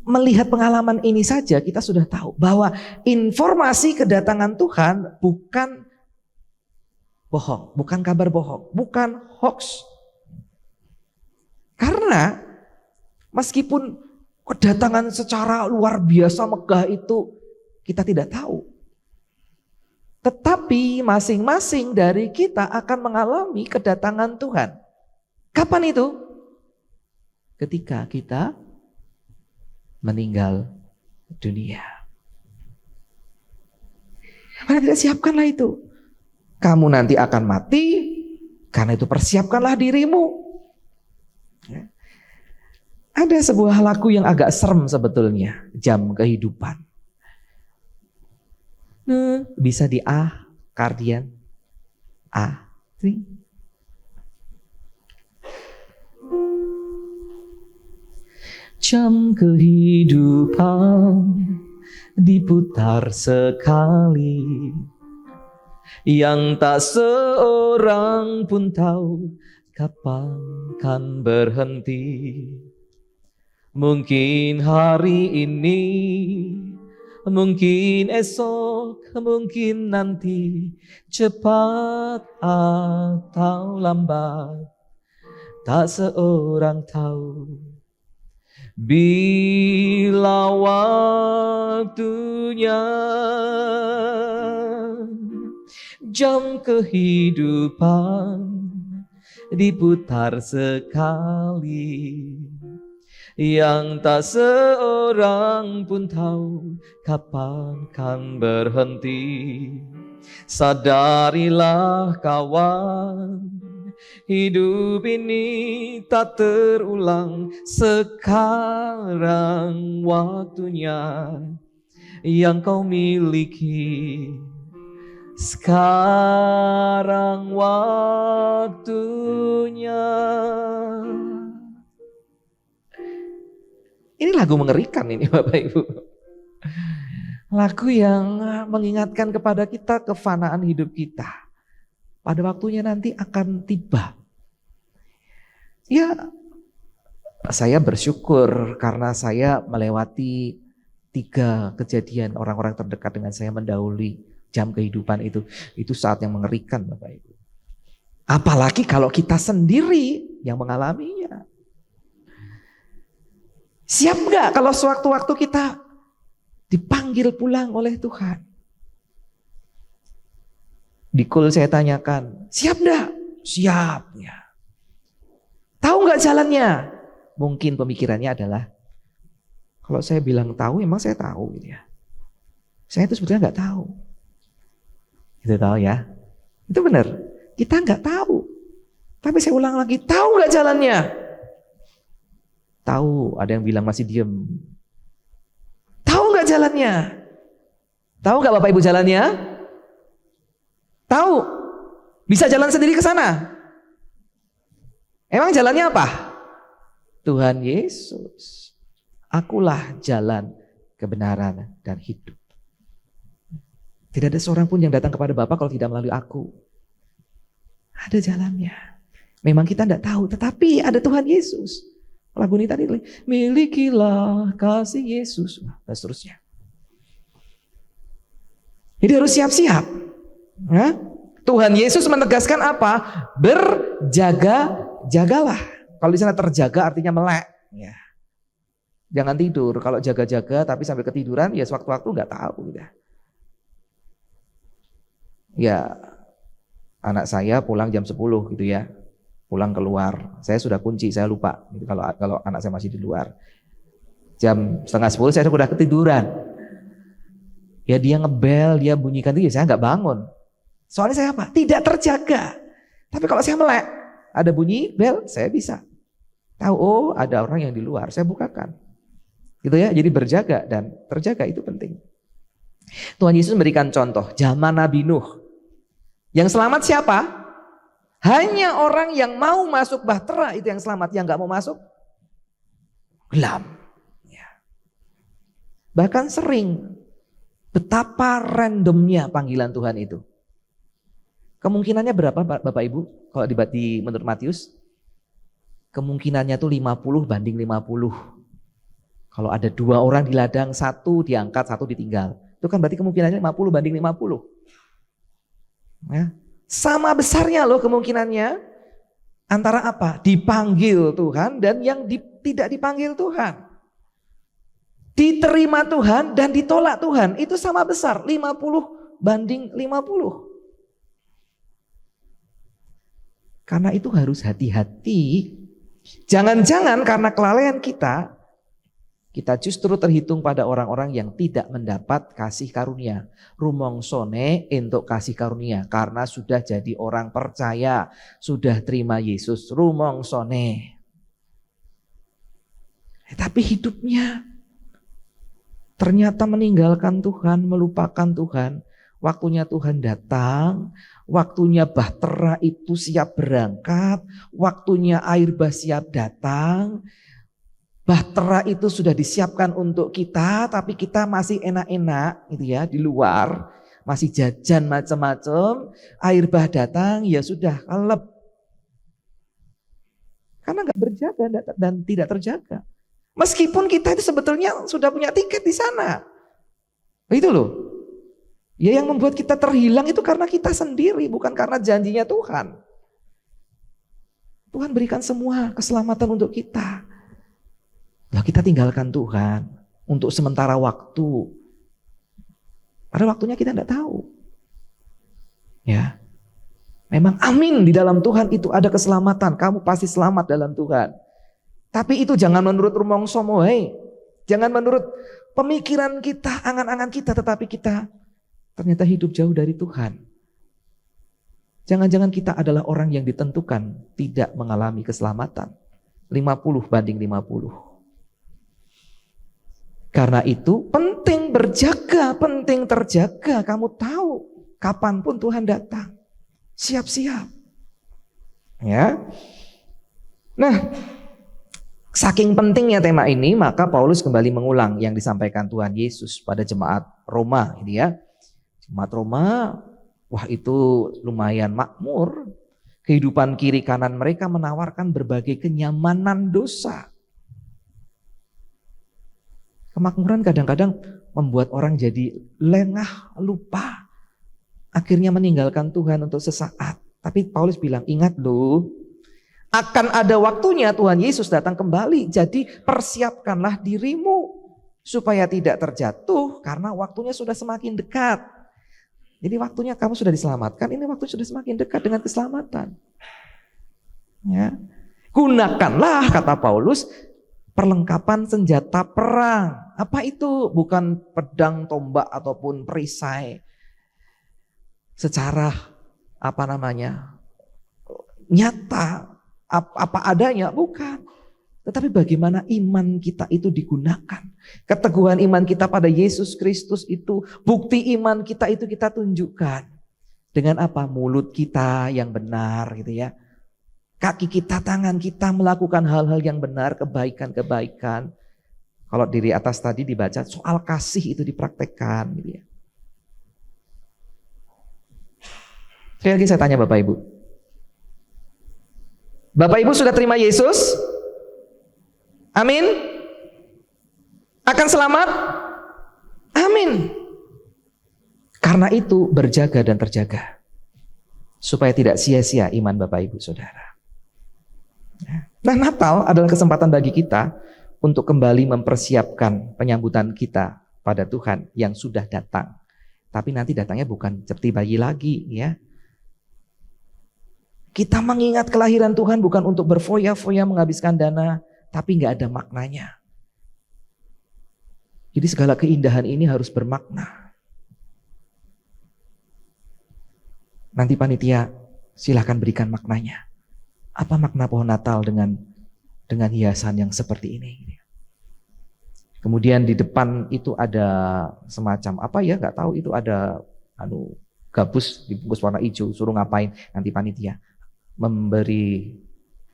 Melihat pengalaman ini saja kita sudah tahu bahwa informasi kedatangan Tuhan bukan bohong, bukan kabar bohong, bukan hoax. Karena meskipun kedatangan secara luar biasa megah itu kita tidak tahu. Tetapi masing-masing dari kita akan mengalami kedatangan Tuhan. Kapan itu? Ketika kita meninggal dunia. Paling tidak siapkanlah itu. Kamu nanti akan mati, karena itu persiapkanlah dirimu. Ya. Ada sebuah lagu yang agak serem sebetulnya, Jam Kehidupan. Bisa di A, Kardian. A. Jam kehidupan diputar sekali, yang tak seorang pun tahu kapan kan berhenti. Mungkin hari ini, mungkin esok, mungkin nanti, cepat atau lambat, tak seorang tahu. Bila waktunya, jam kehidupan diputar sekali, yang tak seorang pun tahu kapan kan berhenti. Sadarilah kawan, hidup ini tak terulang. Sekarang waktunya yang kau miliki. Sekarang waktunya. Ini lagu mengerikan ini Bapak Ibu. Lagu yang mengingatkan kepada kita kefanaan hidup kita. Pada waktunya nanti akan tiba. Ya, saya bersyukur karena saya melewati 3 kejadian orang-orang terdekat dengan saya mendahului jam kehidupan itu. Itu saat yang mengerikan Bapak Ibu. Apalagi kalau kita sendiri yang mengalaminya. Siap nggak kalau sewaktu-waktu kita dipanggil pulang oleh Tuhan? Di call saya tanyakan, siap nggak? Siap ya. Tahu nggak jalannya? Mungkin pemikirannya adalah, kalau saya bilang tahu, emang saya tahu gitu ya. Saya itu sebetulnya nggak tahu. Itu tahu ya? Itu benar. Kita nggak tahu. Tapi saya ulang lagi, tahu nggak jalannya? Tahu, ada yang bilang masih diem. Tahu nggak jalannya? Tahu nggak Bapak Ibu jalannya? Tahu? Bisa jalan sendiri ke sana? Emang jalannya apa? Tuhan Yesus. Akulah jalan, kebenaran, dan hidup. Tidak ada seorang pun yang datang kepada Bapa kalau tidak melalui aku. Ada jalannya. Memang kita tidak tahu, tetapi ada Tuhan Yesus. Lagu ini tadi, milikilah kasih Yesus, dan seterusnya. Jadi harus siap-siap. Ya? Tuhan Yesus menegaskan apa? Berjaga-jagalah. Kalau di sana terjaga artinya melek. Ya. Jangan tidur. Kalau jaga-jaga tapi sampai ketiduran, ya sewaktu-waktu nggak tahu. Ya, anak saya pulang jam 10 gitu ya. Pulang keluar, saya sudah kunci, saya lupa gitu, kalau anak saya masih di luar. Jam 9:30 saya sudah ketiduran. Ya dia ngebel, dia bunyikan itu, ya saya nggak bangun. Soalnya saya apa? Tidak terjaga. Tapi kalau saya melek, ada bunyi bel, saya bisa tahu, oh ada orang yang di luar, saya bukakan. Gitu ya, jadi berjaga dan terjaga itu penting. Tuhan Yesus memberikan contoh, zaman Nabi Nuh. Yang selamat siapa? Hanya orang yang mau masuk bahtera itu yang selamat, yang gak mau masuk gelap. Ya. Bahkan sering, betapa randomnya panggilan Tuhan itu. Kemungkinannya berapa Bapak Ibu? Kalau di menurut Matius, kemungkinannya tuh 50 banding 50. Kalau ada 2 orang di ladang, 1 diangkat, 1 ditinggal. Itu kan berarti kemungkinannya 50 banding 50. Ya. Sama besarnya loh kemungkinannya antara apa? Dipanggil Tuhan dan yang tidak dipanggil Tuhan. Diterima Tuhan dan ditolak Tuhan. Itu sama besar, 50 banding 50. Karena itu harus hati-hati. Jangan-jangan karena kelalaian kita Kita justru terhitung pada orang-orang yang tidak mendapat kasih karunia. Rumongsone entuk kasih karunia karena sudah jadi orang percaya, sudah terima Yesus. Rumongsone. Tapi hidupnya ternyata meninggalkan Tuhan, melupakan Tuhan. Waktunya Tuhan datang, waktunya bahtera itu siap berangkat, waktunya air bah siap datang. Bahtera itu sudah disiapkan untuk kita, tapi kita masih enak-enak gitu ya di luar, masih jajan macam-macam. Air bah datang ya sudah kelep. Karena nggak berjaga dan tidak terjaga. Meskipun kita itu sebetulnya sudah punya tiket di sana. Itu loh. Ya yang membuat kita terhilang itu karena kita sendiri, bukan karena janjinya Tuhan. Tuhan berikan semua keselamatan untuk kita. Nah, kita tinggalkan Tuhan untuk sementara waktu. Pada waktunya kita tidak tahu. Ya. Memang amin di dalam Tuhan itu ada keselamatan. Kamu pasti selamat dalam Tuhan. Tapi itu jangan menurut rumongso moe. Jangan menurut pemikiran kita, angan-angan kita, tetapi kita ternyata hidup jauh dari Tuhan. Jangan-jangan kita adalah orang yang ditentukan tidak mengalami keselamatan. 50 banding 50. Karena itu penting berjaga, penting terjaga. Kamu tahu kapanpun Tuhan datang. Siap-siap. Ya. Nah, saking pentingnya tema ini, maka Paulus kembali mengulang yang disampaikan Tuhan Yesus pada jemaat Roma, ini ya. Jemaat Roma, wah itu lumayan makmur. Kehidupan kiri kanan mereka menawarkan berbagai kenyamanan dosa. Kemakmuran kadang-kadang membuat orang jadi lengah, lupa. Akhirnya meninggalkan Tuhan untuk sesaat. Tapi Paulus bilang, ingat loh, akan ada waktunya Tuhan Yesus datang kembali. Jadi persiapkanlah dirimu supaya tidak terjatuh karena waktunya sudah semakin dekat. Jadi waktunya kamu sudah diselamatkan, ini waktu sudah semakin dekat dengan keselamatan. Ya. Gunakanlah, kata Paulus, perlengkapan senjata perang. Apa itu? Bukan pedang, tombak ataupun perisai. Secara nyata, apa adanya, bukan. Tetapi bagaimana iman kita itu digunakan. Keteguhan iman kita pada Yesus Kristus itu, bukti iman kita itu kita tunjukkan. Dengan apa? Mulut kita yang benar gitu ya. Kaki kita, tangan kita melakukan hal-hal yang benar, kebaikan-kebaikan. Kalau di atas tadi dibaca soal kasih itu dipraktekkan gitu ya. Sekali lagi saya tanya Bapak Ibu. Bapak Ibu sudah terima Yesus? Amin. Akan selamat? Amin. Karena itu berjaga dan terjaga. Supaya tidak sia-sia iman Bapak Ibu Saudara. Nah, Natal adalah kesempatan bagi kita untuk kembali mempersiapkan penyambutan kita pada Tuhan yang sudah datang. Tapi nanti datangnya bukan seperti bayi lagi ya. Kita mengingat kelahiran Tuhan bukan untuk berfoya-foya menghabiskan dana, tapi nggak ada maknanya. Jadi segala keindahan ini harus bermakna. Nanti panitia silahkan berikan maknanya. Apa makna pohon Natal dengan hiasan yang seperti ini? Kemudian di depan itu ada semacam apa ya? Nggak tahu itu ada gabus dibungkus warna hijau. Suruh ngapain? Nanti panitia memberi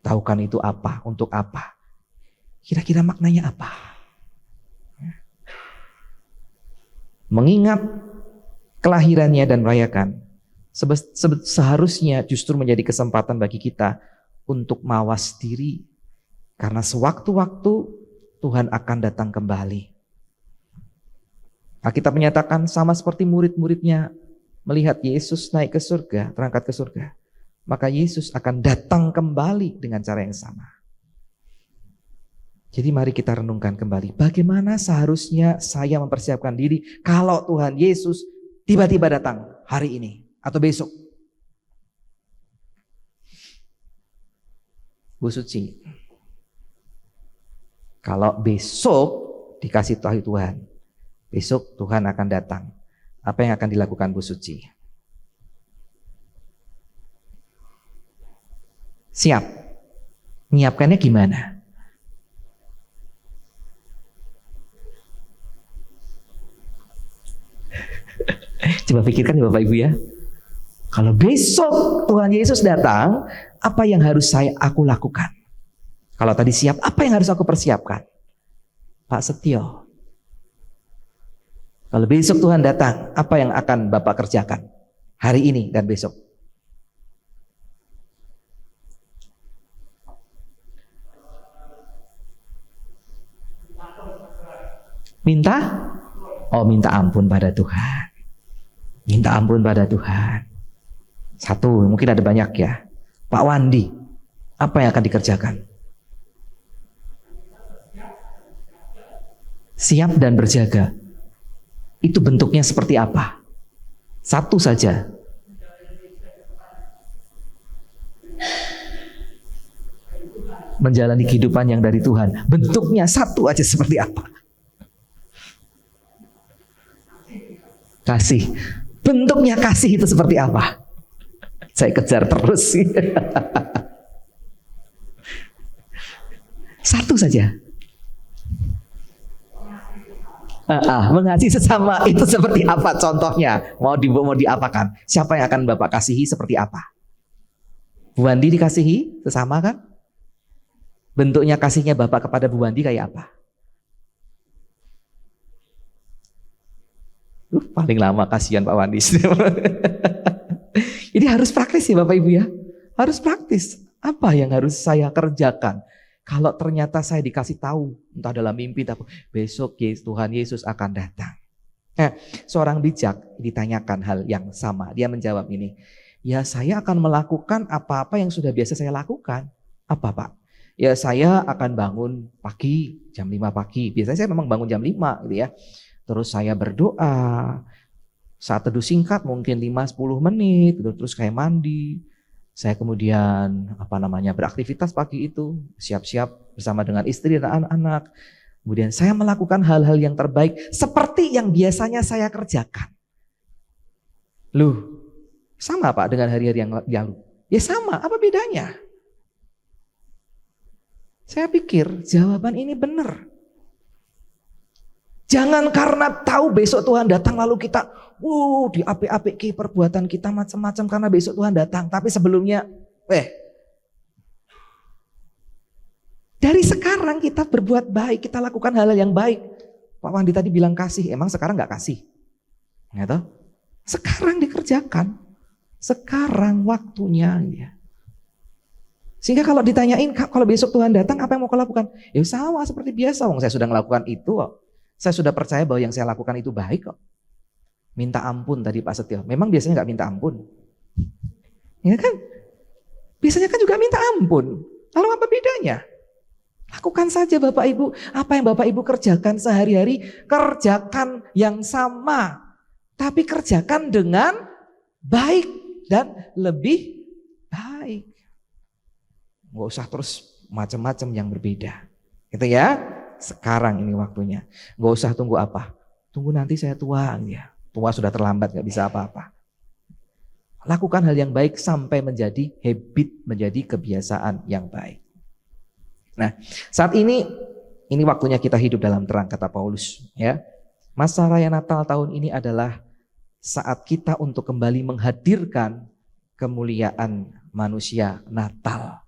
tahukan itu apa, untuk apa. Kira-kira maknanya apa? Mengingat kelahirannya dan merayakan, seharusnya justru menjadi kesempatan bagi kita untuk mawas diri. Karena sewaktu-waktu Tuhan akan datang kembali. Alkitab menyatakan sama seperti murid-muridnya melihat Yesus naik ke surga, terangkat ke surga. Maka Yesus akan datang kembali dengan cara yang sama. Jadi mari kita renungkan kembali. Bagaimana seharusnya saya mempersiapkan diri kalau Tuhan Yesus tiba-tiba datang hari ini atau besok. Bu Suci, kalau besok dikasih tahu Tuhan. Besok Tuhan akan datang. Apa yang akan dilakukan Bu Suci? Siap. Menyiapkannya gimana? Coba pikirkan ya Bapak Ibu ya. Kalau besok Tuhan Yesus datang, apa yang harus aku lakukan? Kalau tadi siap, apa yang harus aku persiapkan? Pak Setio. Kalau besok Tuhan datang, apa yang akan Bapak kerjakan? Hari ini dan besok. Minta? Oh, minta ampun pada Tuhan. Minta ampun pada Tuhan. Satu, mungkin ada banyak ya. Pak Wandi, apa yang akan dikerjakan? Siap dan berjaga. Itu bentuknya seperti apa? Satu saja. Menjalani kehidupan yang dari Tuhan. Bentuknya satu aja seperti apa? Kasih. Bentuknya kasih itu seperti apa? Saya kejar terus. Satu saja. Mengasihi sesama itu seperti apa contohnya? Mau diapakan? Siapa yang akan Bapak kasihi seperti apa? Bu Wandi dikasihi sesama kan? Bentuknya kasihnya Bapak kepada Bu Wandi kayak apa? Paling lama kasihan Pak Wandi. Ini harus praktis ya Bapak Ibu ya. Harus praktis. Apa yang harus saya kerjakan? Kalau ternyata saya dikasih tahu, entah dalam mimpi, entah besok Tuhan Yesus akan datang. Seorang bijak ditanyakan hal yang sama. Dia menjawab ini, ya saya akan melakukan apa-apa yang sudah biasa saya lakukan. Apa Pak? Ya saya akan bangun pagi, jam 5 pagi. Biasanya saya memang bangun jam 5 gitu ya. Terus saya berdoa, saat teduh singkat mungkin 5-10 menit, terus kayak mandi. Saya kemudian beraktivitas pagi itu, siap-siap bersama dengan istri dan anak-anak. Kemudian saya melakukan hal-hal yang terbaik seperti yang biasanya saya kerjakan. Loh, sama Pak dengan hari-hari yang lalu? Ya sama, apa bedanya? Saya pikir jawaban ini benar. Jangan karena tahu besok Tuhan datang lalu kita diapik-apik perbuatan kita macam-macam karena besok Tuhan datang. Tapi sebelumnya dari sekarang kita berbuat baik, kita lakukan hal-hal yang baik. Pak Wandi tadi bilang kasih, emang sekarang gak kasih? Gitu? Sekarang dikerjakan. Sekarang waktunya. Ya. Sehingga kalau ditanyain, kalau besok Tuhan datang apa yang mau kau lakukan? Ya sama seperti biasa, saya sudah melakukan itu kok. Saya sudah percaya bahwa yang saya lakukan itu baik kok. Minta ampun tadi Pak Setio. Memang biasanya gak minta ampun. Ya kan? Biasanya kan juga minta ampun. Lalu apa bedanya? Lakukan saja Bapak Ibu. Apa yang Bapak Ibu kerjakan sehari-hari, kerjakan yang sama. Tapi kerjakan dengan baik dan lebih baik. Gak usah terus macam-macam yang berbeda. Gitu ya. Sekarang ini waktunya. Gak usah tunggu apa. Tunggu nanti saya tua. Ya. Tua sudah terlambat, gak bisa apa-apa. Lakukan hal yang baik sampai menjadi habit, menjadi kebiasaan yang baik. Nah, saat ini waktunya kita hidup dalam terang, kata Paulus. Ya, masa raya Natal tahun ini adalah saat kita untuk kembali menghadirkan kemuliaan manusia Natal.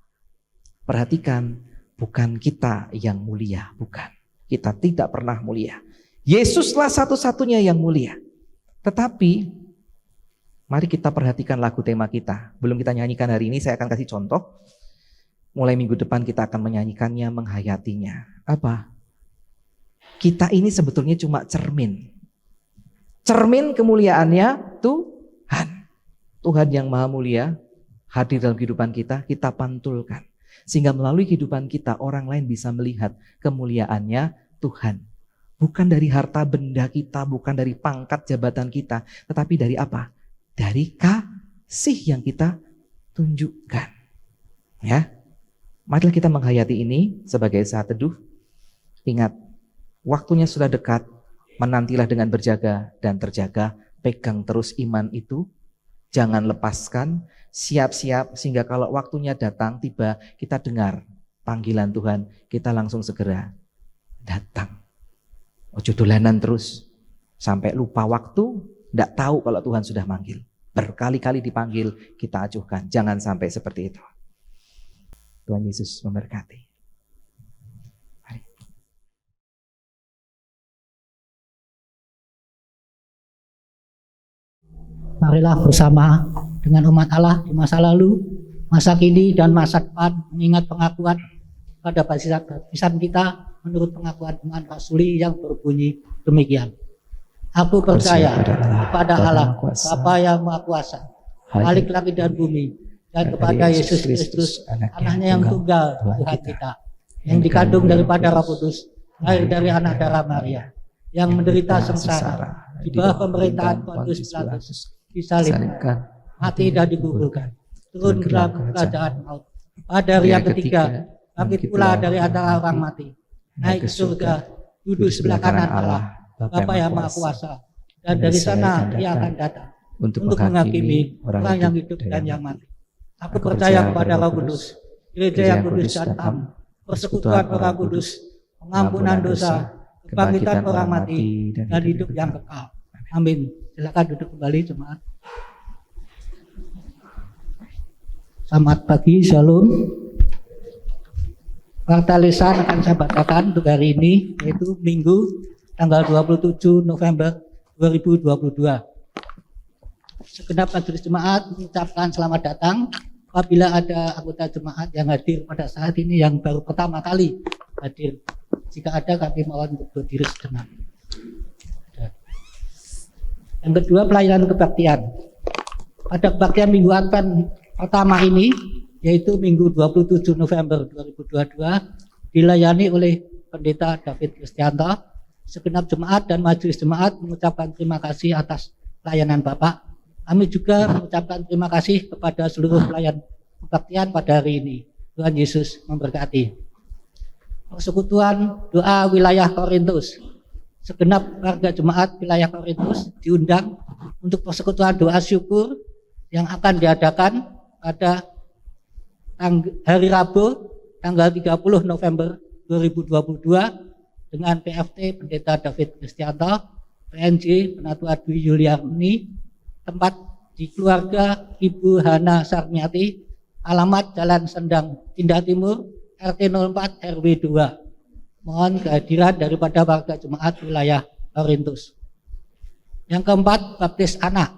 Perhatikan, bukan kita yang mulia, bukan. Kita tidak pernah mulia. Yesuslah satu-satunya yang mulia. Tetapi mari kita perhatikan lagu tema kita. Belum kita nyanyikan hari ini, saya akan kasih contoh. Mulai minggu depan kita akan menyanyikannya, menghayatinya. Apa? Kita ini sebetulnya cuma cermin. Cermin kemuliaannya Tuhan. Tuhan yang maha mulia hadir dalam kehidupan kita, kita pantulkan. Sehingga melalui kehidupan kita orang lain bisa melihat kemuliaannya Tuhan. Bukan dari harta benda kita, bukan dari pangkat jabatan kita, tetapi dari apa? Dari kasih yang kita tunjukkan. Ya. Marilah kita menghayati ini sebagai saat teduh. Ingat, Waktunya sudah dekat, menantilah dengan berjaga dan terjaga, pegang terus iman itu, jangan lepaskan, siap-siap sehingga kalau waktunya datang tiba, kita dengar panggilan Tuhan, kita langsung segera datang. Ojo dolanan terus, sampai lupa waktu, tidak tahu kalau Tuhan sudah manggil. Berkali-kali dipanggil, kita acuhkan, jangan sampai seperti itu. Tuhan Yesus memberkati. Marilah bersama dengan umat Allah di masa lalu, masa kini, dan masa depan mengingat pengakuan pada baptisan kita menurut pengakuan iman Pak Suli yang berbunyi demikian. Aku percaya kepada Allah, Bapa yang Maha Kuasa, Khalik langit dan bumi, dan kepada Yesus Kristus, anaknya yang tunggal Tuhan kita, yang dikandung daripada Roh Kudus, lahir dari anak darah Maria, yang menderita sengsara di bawah pemerintahan Pontius Pilatus, disalibkan, mati dan dikuburkan, turun ke dalam kerajaan maut. Pada hari yang ketiga, bangkit pula dari antara orang mati, naik ke surga, duduk sebelah kanan Allah, Bapa yang Maha Kuasa, dan dari sana Ia akan datang untuk menghakimi orang yang hidup dan yang mati. Aku percaya kepada Roh Kudus, Gereja yang kudus dan am, persekutuan orang kudus, pengampunan dosa, kebangkitan orang mati, dan hidup yang kekal. Amin. Silakan duduk kembali jemaat. Selamat pagi, Shalom. Fakta lisan akan saya bacakan untuk hari ini, yaitu Minggu tanggal 27 November 2022. Segenap majelis jemaat mengucapkan selamat datang apabila ada anggota jemaat yang hadir pada saat ini yang baru pertama kali hadir. Jika ada, kami mohon untuk berdiri sejenak. Yang kedua, pelayanan kebaktian. Pada kebaktian Minggu Advent pertama ini, yaitu Minggu 27 November 2022, dilayani oleh Pendeta David Kristianto. Segenap jemaat dan majelis jemaat mengucapkan terima kasih atas pelayanan Bapak. Kami juga mengucapkan terima kasih kepada seluruh pelayan kebaktian pada hari ini. Tuhan Yesus memberkati. Persekutuan Doa Wilayah Korintus. Segenap warga jemaat wilayah Korintus diundang untuk persekutuan doa syukur yang akan diadakan pada hari Rabu tanggal 30 November 2022 dengan PFT Pendeta David Kristianto, PNJ Penatua Dwi Yuliani, tempat di keluarga Ibu Hana Sarmiati, alamat Jalan Sendang, Indah Timur, RT 04 RW 2. Mohon kehadiran daripada warga jemaat wilayah Korintus. Yang keempat, baptis anak.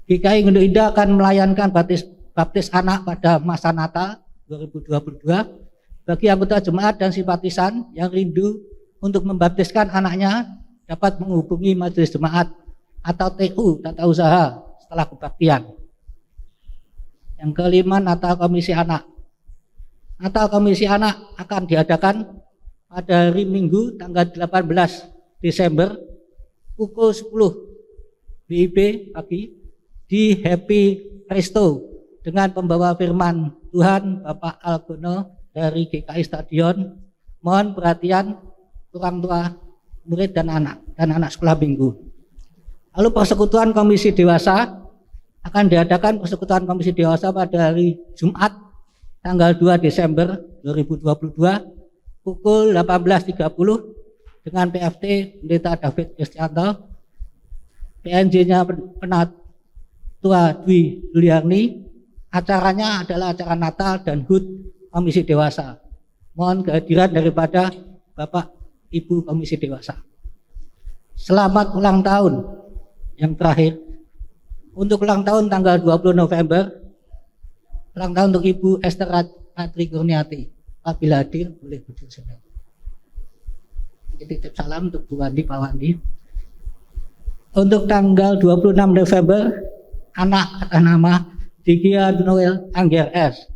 GKI Pondok Indah akan melayankan baptis anak pada masa Natal 2022 bagi anggota jemaat dan simpatisan yang rindu untuk membaptiskan anaknya dapat menghubungi majelis jemaat atau TU tata usaha setelah kebaktian. Yang kelima, Natal Komisi Anak. Natal Komisi Anak akan diadakan pada hari Minggu tanggal 18 Desember pukul 10 WIB pagi di Happy Resto dengan pembawa firman Tuhan Bapak Algono dari GKI Stadion. Mohon perhatian orang tua, murid dan anak sekolah minggu. Lalu persekutuan komisi dewasa akan diadakan persekutuan komisi dewasa pada hari Jumat tanggal 2 Desember 2022 pukul 18.30 dengan PFT Pendeta David Kristianto, PNJ-nya Penatua Dwi Yuliani. Acaranya adalah acara Natal dan HUT Komisi Dewasa. Mohon kehadiran daripada Bapak Ibu Komisi Dewasa. Selamat ulang tahun yang terakhir. Untuk ulang tahun tanggal 20 November, ulang tahun untuk Ibu Esther Ratri Kurniati. Apabila hadir, boleh berdiri sebentar. Titip salam untuk Bu Wandi, Pak Wandi. Untuk tanggal 26 November, anak atas nama Digia Noel Angger S.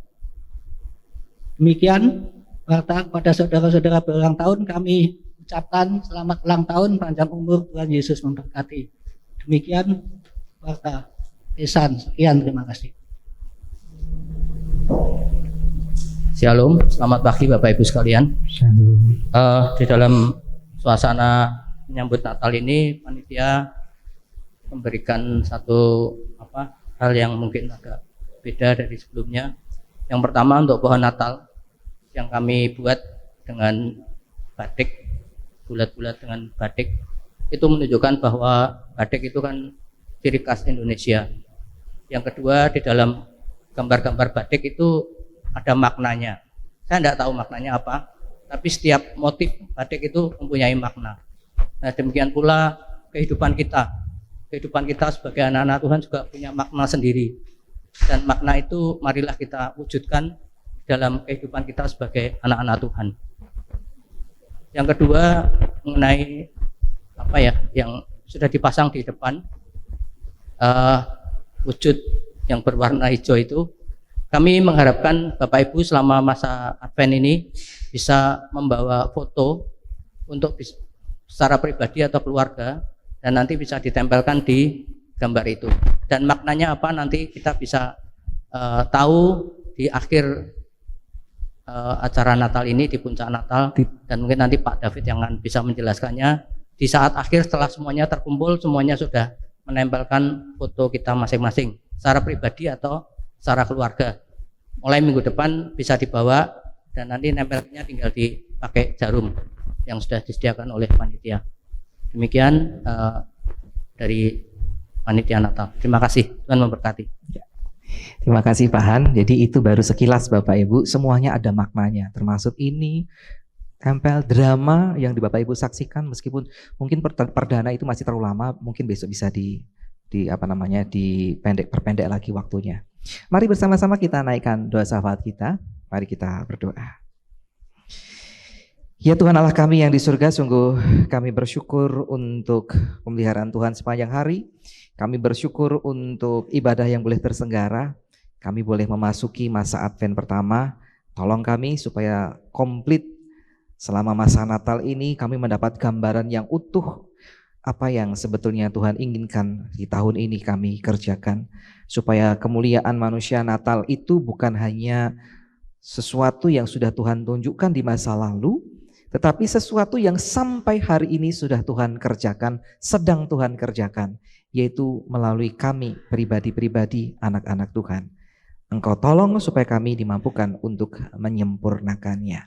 Demikian warta kepada saudara-saudara berulang tahun, kami ucapkan selamat ulang tahun, panjang umur, Tuhan Yesus memberkati. Demikian warta lisan. Sekian, terima kasih. Shalom, selamat pagi Bapak Ibu sekalian. Shalom. Di dalam suasana menyambut Natal ini panitia memberikan satu hal yang mungkin agak beda dari sebelumnya. Yang pertama, untuk pohon Natal yang kami buat dengan batik, bulat-bulat dengan batik, itu menunjukkan bahwa batik itu kan ciri khas Indonesia. Yang kedua, di dalam gambar-gambar batik itu ada maknanya. Saya tidak tahu maknanya apa, tapi setiap motif batik itu mempunyai makna. Nah, demikian pula kehidupan kita sebagai anak-anak Tuhan juga punya makna sendiri, dan makna itu marilah kita wujudkan dalam kehidupan kita sebagai anak-anak Tuhan. Yang kedua, mengenai yang sudah dipasang di depan, wujud yang berwarna hijau itu, kami mengharapkan Bapak Ibu selama masa Advent ini bisa membawa foto untuk secara pribadi atau keluarga, dan nanti bisa ditempelkan di gambar itu. Dan maknanya apa nanti kita bisa tahu di akhir acara Natal ini, di puncak Natal, dan mungkin nanti Pak David yang akan bisa menjelaskannya. Di saat akhir setelah semuanya terkumpul, semuanya sudah menempelkan foto kita masing-masing secara pribadi atau secara keluarga. Mulai minggu depan bisa dibawa, dan nanti nempelnya tinggal dipakai jarum yang sudah disediakan oleh panitia. Demikian dari panitia Natal. Terima kasih, Tuhan memberkati. Terima kasih Pak Han. Jadi itu baru sekilas Bapak Ibu, semuanya ada maknanya, termasuk ini tempel drama yang di Bapak Ibu saksikan, meskipun mungkin perdana itu masih terlalu lama, mungkin besok bisa diperpendek lagi waktunya. Mari bersama-sama kita naikkan doa syafaat kita. Mari kita berdoa. Ya Tuhan Allah kami yang di surga, sungguh kami bersyukur untuk pemeliharaan Tuhan sepanjang hari. Kami bersyukur untuk ibadah yang boleh terselenggara. Kami boleh memasuki masa Advent pertama. Tolong kami supaya komplit selama masa Natal ini kami mendapat gambaran yang utuh apa yang sebetulnya Tuhan inginkan di tahun ini kami kerjakan. Supaya kemuliaan manusia Natal itu bukan hanya sesuatu yang sudah Tuhan tunjukkan di masa lalu, tetapi sesuatu yang sampai hari ini sudah Tuhan kerjakan, sedang Tuhan kerjakan, yaitu melalui kami pribadi-pribadi anak-anak Tuhan. Engkau tolong supaya kami dimampukan untuk menyempurnakannya.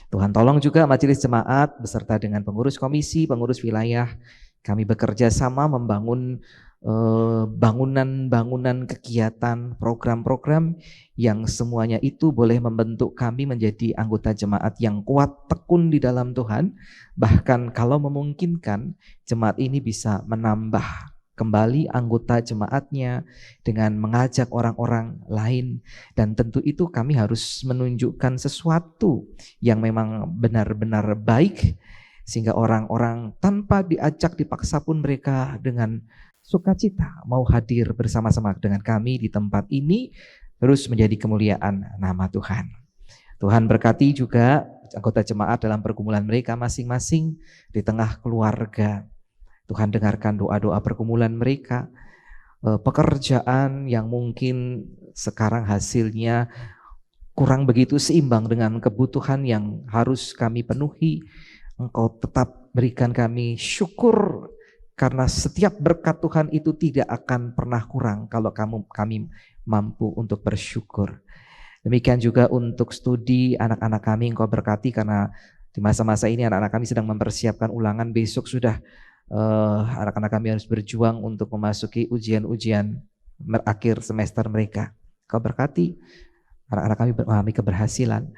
Tuhan tolong juga majelis jemaat beserta dengan pengurus komisi, pengurus wilayah, kami bekerja sama membangun bangunan-bangunan kegiatan, program-program yang semuanya itu boleh membentuk kami menjadi anggota jemaat yang kuat, tekun di dalam Tuhan. Bahkan kalau memungkinkan, jemaat ini bisa menambah kembali anggota jemaatnya dengan mengajak orang-orang lain. Dan tentu itu kami harus menunjukkan sesuatu yang memang benar-benar baik, sehingga orang-orang tanpa diajak dipaksa pun mereka dengan sukacita mau hadir bersama-sama dengan kami di tempat ini, terus menjadi kemuliaan nama Tuhan. Tuhan berkati juga anggota jemaat dalam pergumulan mereka masing-masing di tengah keluarga. Tuhan dengarkan doa-doa pergumulan mereka, pekerjaan yang mungkin sekarang hasilnya kurang begitu seimbang dengan kebutuhan yang harus kami penuhi. Engkau tetap berikan kami syukur, karena setiap berkat Tuhan itu tidak akan pernah kurang kalau kami mampu untuk bersyukur. Demikian juga untuk studi anak-anak kami, Engkau berkati, karena di masa-masa ini anak-anak kami sedang mempersiapkan ulangan. Besok sudah anak-anak kami harus berjuang untuk memasuki ujian-ujian akhir semester mereka. Engkau berkati anak-anak kami mengalami keberhasilan.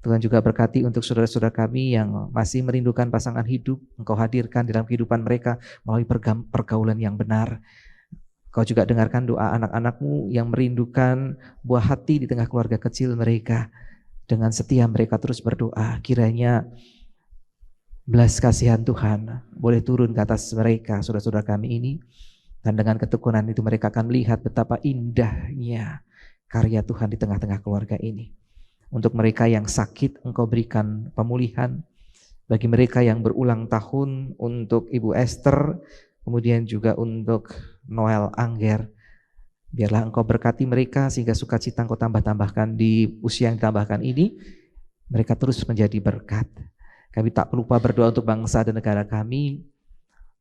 Tuhan juga berkati untuk saudara-saudara kami yang masih merindukan pasangan hidup. Engkau hadirkan dalam kehidupan mereka melalui pergaulan yang benar. Kau juga dengarkan doa anak-anakmu yang merindukan buah hati di tengah keluarga kecil mereka. Dengan setia mereka terus berdoa, kiranya belas kasihan Tuhan boleh turun ke atas mereka, saudara-saudara kami ini. Dan dengan ketekunan itu mereka akan melihat betapa indahnya karya Tuhan di tengah-tengah keluarga ini. Untuk mereka yang sakit, Engkau berikan pemulihan. Bagi mereka yang berulang tahun, untuk Ibu Esther, kemudian juga untuk Noel Angger, biarlah Engkau berkati mereka sehingga sukacita Engkau tambah-tambahkan di usia yang ditambahkan ini. Mereka terus menjadi berkat. Kami tak lupa berdoa untuk bangsa dan negara kami.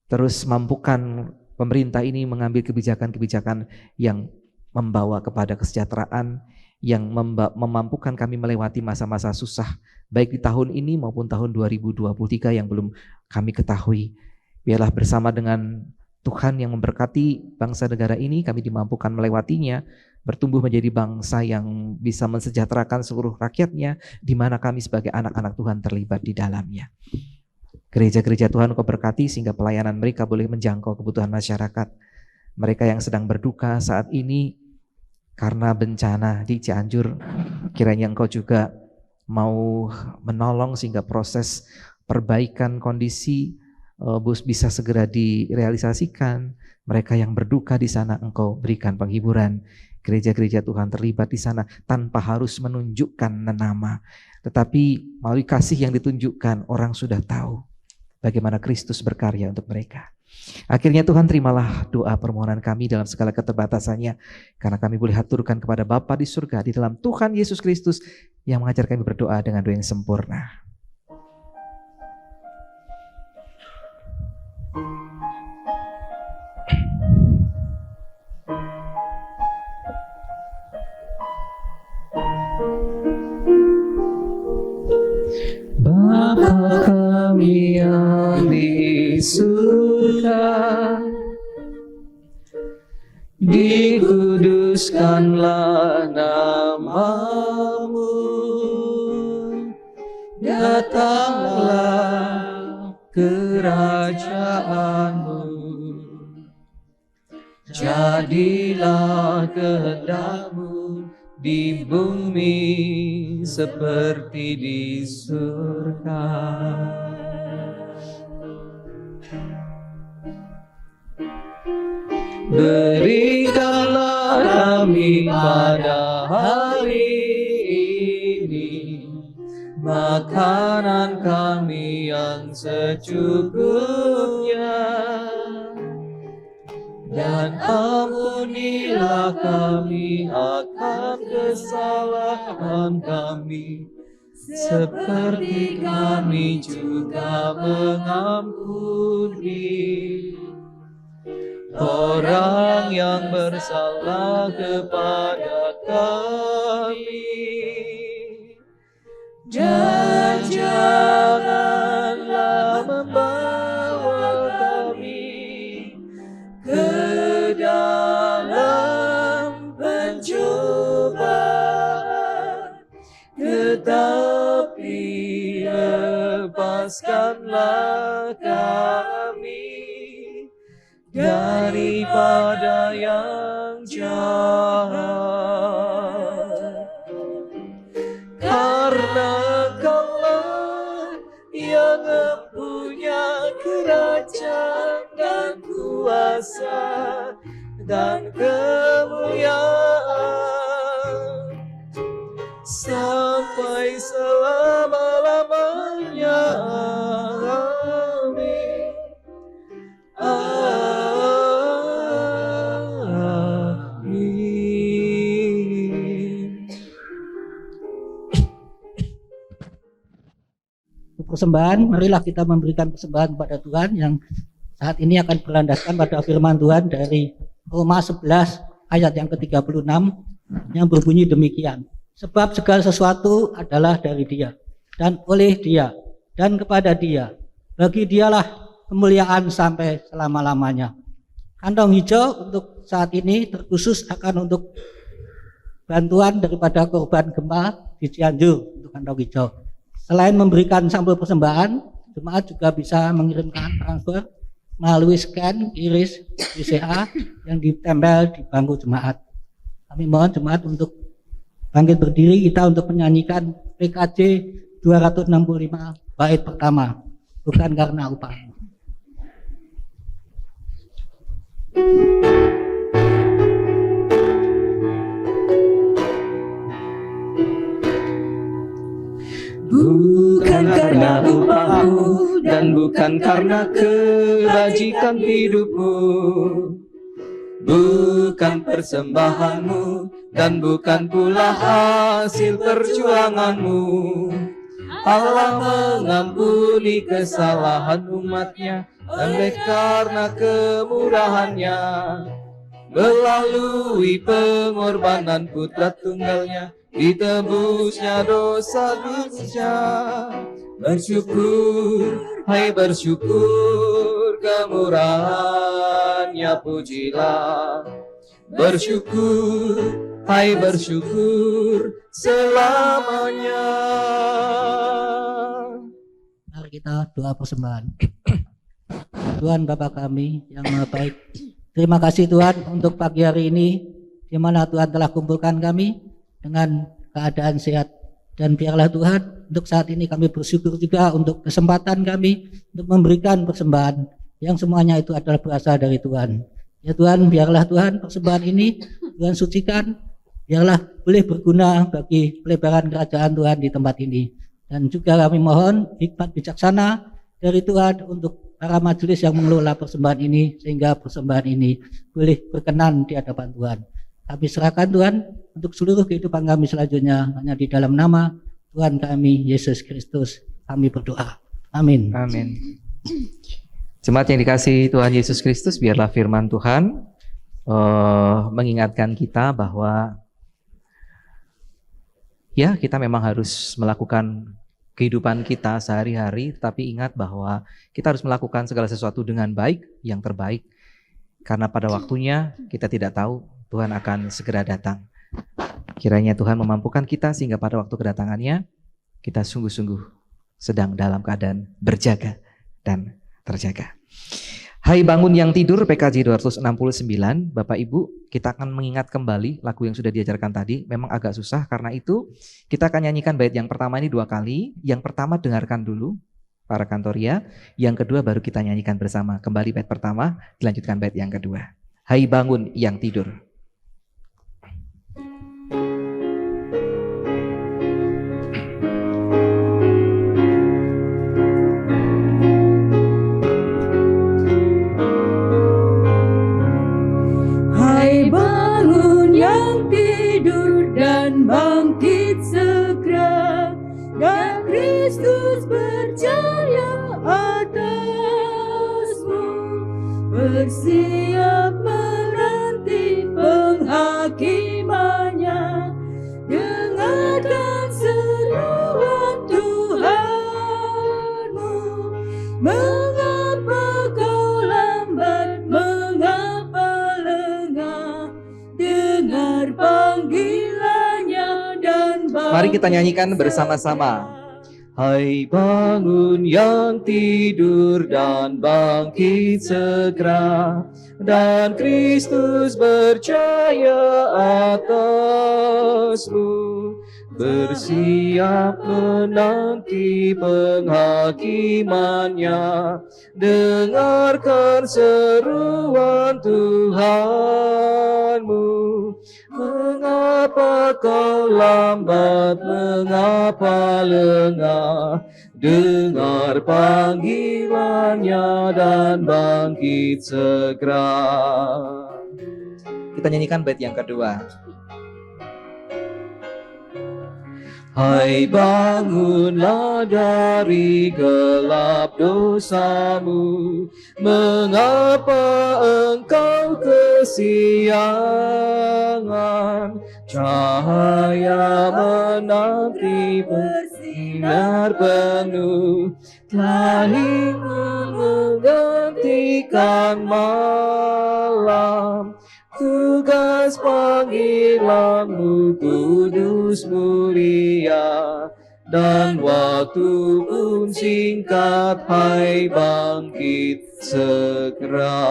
Terus mampukan pemerintah ini mengambil kebijakan-kebijakan yang membawa kepada kesejahteraan, yang memampukan kami melewati masa-masa susah, baik di tahun ini maupun tahun 2023 yang belum kami ketahui. Biarlah bersama dengan Tuhan yang memberkati bangsa negara ini, kami dimampukan melewatinya, bertumbuh menjadi bangsa yang bisa mensejahterakan seluruh rakyatnya, di mana kami sebagai anak-anak Tuhan terlibat di dalamnya. Gereja-gereja Tuhan Kau berkati sehingga pelayanan mereka boleh menjangkau kebutuhan masyarakat. Mereka yang sedang berduka saat ini karena bencana di Cianjur, kiranya Engkau juga mau menolong sehingga proses perbaikan kondisi bus bisa segera direalisasikan. Mereka yang berduka di sana Engkau berikan penghiburan. Gereja-gereja Tuhan terlibat di sana tanpa harus menunjukkan nama, tetapi melalui kasih yang ditunjukkan orang sudah tahu bagaimana Kristus berkarya untuk mereka. Akhirnya Tuhan terimalah doa permohonan kami dalam segala keterbatasannya, karena kami boleh haturkan kepada Bapa di surga di dalam Tuhan Yesus Kristus yang mengajar kami berdoa dengan doa yang sempurna. Bapa kami yang di surga, dikuduskanlah nama-Mu, datanglah kerajaan-Mu, jadilah kehendak-Mu di bumi seperti di surga. Berikanlah kami pada hari ini makanan kami yang secukupnya, dan ampunilah kami akan kesalahan kami, seperti kami juga mengampuni orang yang bersalah kepada kami. Dan janganlah membawa kami ke dalam pencobaan, tetapi lepaskanlah kami daripada yang jahat. Karena Kaulah yang mempunyai kerajaan dan kuasa dan kemuliaan sampai selama-lamanya. Amin. Persembahan, marilah kita memberikan persembahan kepada Tuhan yang saat ini akan berlandaskan pada firman Tuhan dari Roma 11 ayat yang ke-36 yang berbunyi demikian. Sebab segala sesuatu adalah dari Dia dan oleh Dia dan kepada Dia. Bagi Dialah kemuliaan sampai selama-lamanya. Kantong hijau untuk saat ini terkhusus akan untuk bantuan daripada korban gempa di Cianjur untuk kantong hijau. Selain memberikan sampel persembahan, jemaat juga bisa mengirimkan transfer melalui scan iris BCA yang ditempel di bangku jemaat. Kami mohon jemaat untuk bangkit berdiri kita untuk menyanyikan PKJ 265 bait pertama, bukan karena upah. Bukan karena upahmu dan bukan karena kebajikan hidupmu, bukan persembahanmu dan bukan pula hasil perjuanganmu, Allah mengampuni kesalahan umatnya, oleh karena kemurahannya, melalui pengorbanan putra tunggalnya, ditebusnya dosa-dosa. Bersyukur, hai bersyukur, kemurahannya pujilah. Bersyukur, hai bersyukur, selamanya. Mari kita doa persembahan. Tuhan Bapa kami yang Maha Baik, terima kasih Tuhan untuk pagi hari ini, di mana Tuhan telah kumpulkan kami dengan keadaan sehat. Dan biarlah Tuhan, untuk saat ini kami bersyukur juga untuk kesempatan kami untuk memberikan persembahan yang semuanya itu adalah berasal dari Tuhan. Ya Tuhan, biarlah Tuhan persembahan ini Tuhan sucikan, biarlah boleh berguna bagi pelebaran kerajaan Tuhan di tempat ini. Dan juga kami mohon hikmat bijaksana dari Tuhan untuk para majelis yang mengelola persembahan ini, sehingga persembahan ini boleh berkenan di hadapan Tuhan. Kami serahkan Tuhan untuk seluruh kehidupan kami selanjutnya, hanya di dalam nama Tuhan kami Yesus Kristus kami berdoa. Amin. Amin. Jemaat yang dikasihi Tuhan Yesus Kristus, biarlah firman Tuhan mengingatkan kita bahwa ya, kita memang harus melakukan kehidupan kita sehari-hari, tapi ingat bahwa kita harus melakukan segala sesuatu dengan baik, yang terbaik. Karena pada waktunya kita tidak tahu Tuhan akan segera datang. Kiranya Tuhan memampukan kita sehingga pada waktu kedatangannya kita sungguh-sungguh sedang dalam keadaan berjaga dan terjaga. Hai bangun yang tidur, PKJ 269. Bapak Ibu, kita akan mengingat kembali lagu yang sudah diajarkan tadi. Memang agak susah, karena itu kita akan nyanyikan bait yang pertama ini 2 kali. Yang pertama dengarkan dulu para kantoria, yang kedua baru kita nyanyikan bersama. Kembali bait pertama, dilanjutkan bait yang kedua. Hai bangun yang tidur. Dan bangkit segera, dan Kristus berjaya atasmu. Bersiap menanti penghakimannya, dengarkan seruan Tuhanmu. Mengapa kau lambat, mengapa lengah, dengar panggilannya. Mari kita nyanyikan bersama-sama. Hai bangun yang tidur dan bangkit segera, dan Kristus berjaya atasmu. Bersiap menanti penghakimannya, dengarkan seruan Tuhanmu. Mengapa kau lambat, mengapa lengah, dengar panggilannya dan bangkit segera. Kita nyanyikan bait yang kedua. Hai bangunlah dari gelap dosamu, mengapa engkau kesiangan? Cahaya menanti bersinar penuh, telah menggantikan malam. Tugas panggilanmu kudus mulia, dan waktu pun singkat, hai bangkit segera.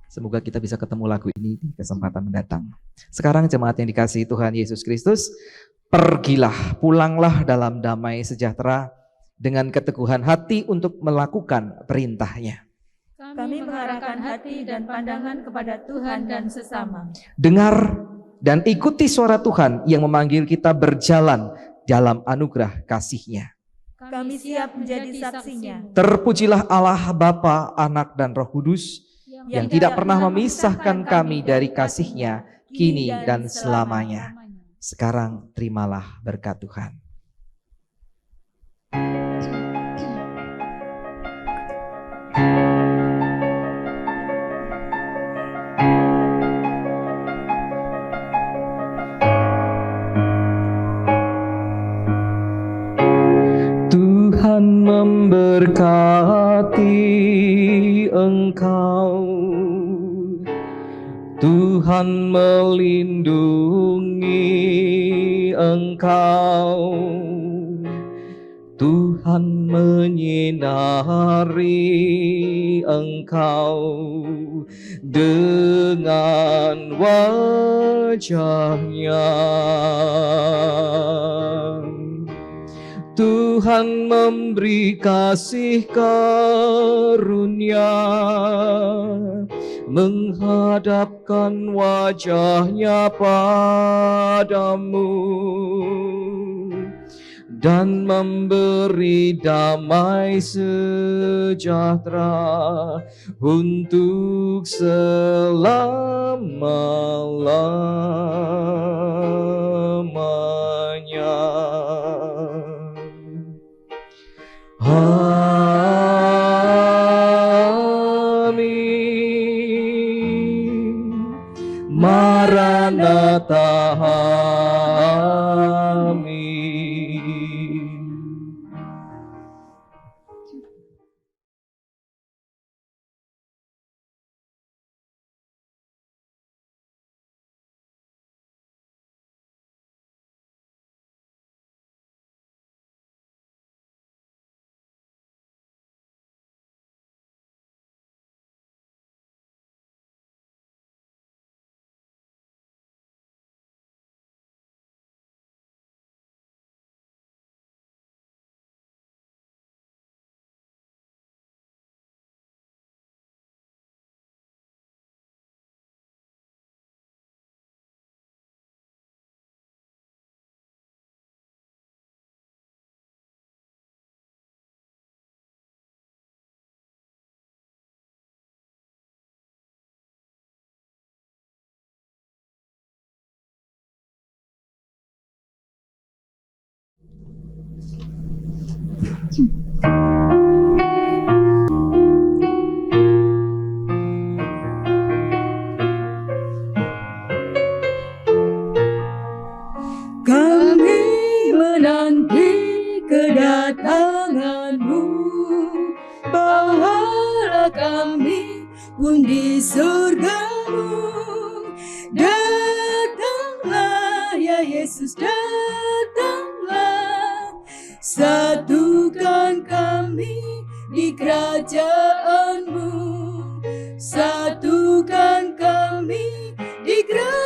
Semoga kita bisa ketemu lagu ini di kesempatan mendatang. Sekarang jemaat yang dikasihi Tuhan Yesus Kristus, pergilah, pulanglah dalam damai sejahtera dengan keteguhan hati untuk melakukan perintah-Nya. Kami mengarahkan hati dan pandangan kepada Tuhan dan sesama. Dengar dan ikuti suara Tuhan yang memanggil kita berjalan dalam anugerah kasih-Nya. Kami siap menjadi saksinya. Terpujilah Allah Bapa, Anak dan Roh Kudus yang tidak pernah memisahkan kami dari kasih-Nya kini dan selamanya. Sekarang terimalah berkat Tuhan. Tuhan memberkati engkau, Tuhan melindungi engkau, Tuhan menyinari engkau dengan wajah-Nya. Tuhan memberi kasih karunia, menghadapkan wajah-Nya padamu, dan memberi damai sejahtera untuk selama-lamanya. Amin. Maranatha. Amin. Kami menanti kedatangan-Mu, bawalah kami pun di surga-Mu. Datanglah ya Yesus, datanglah, satukan kami di kerajaan-Mu, satukan kami di kerajaan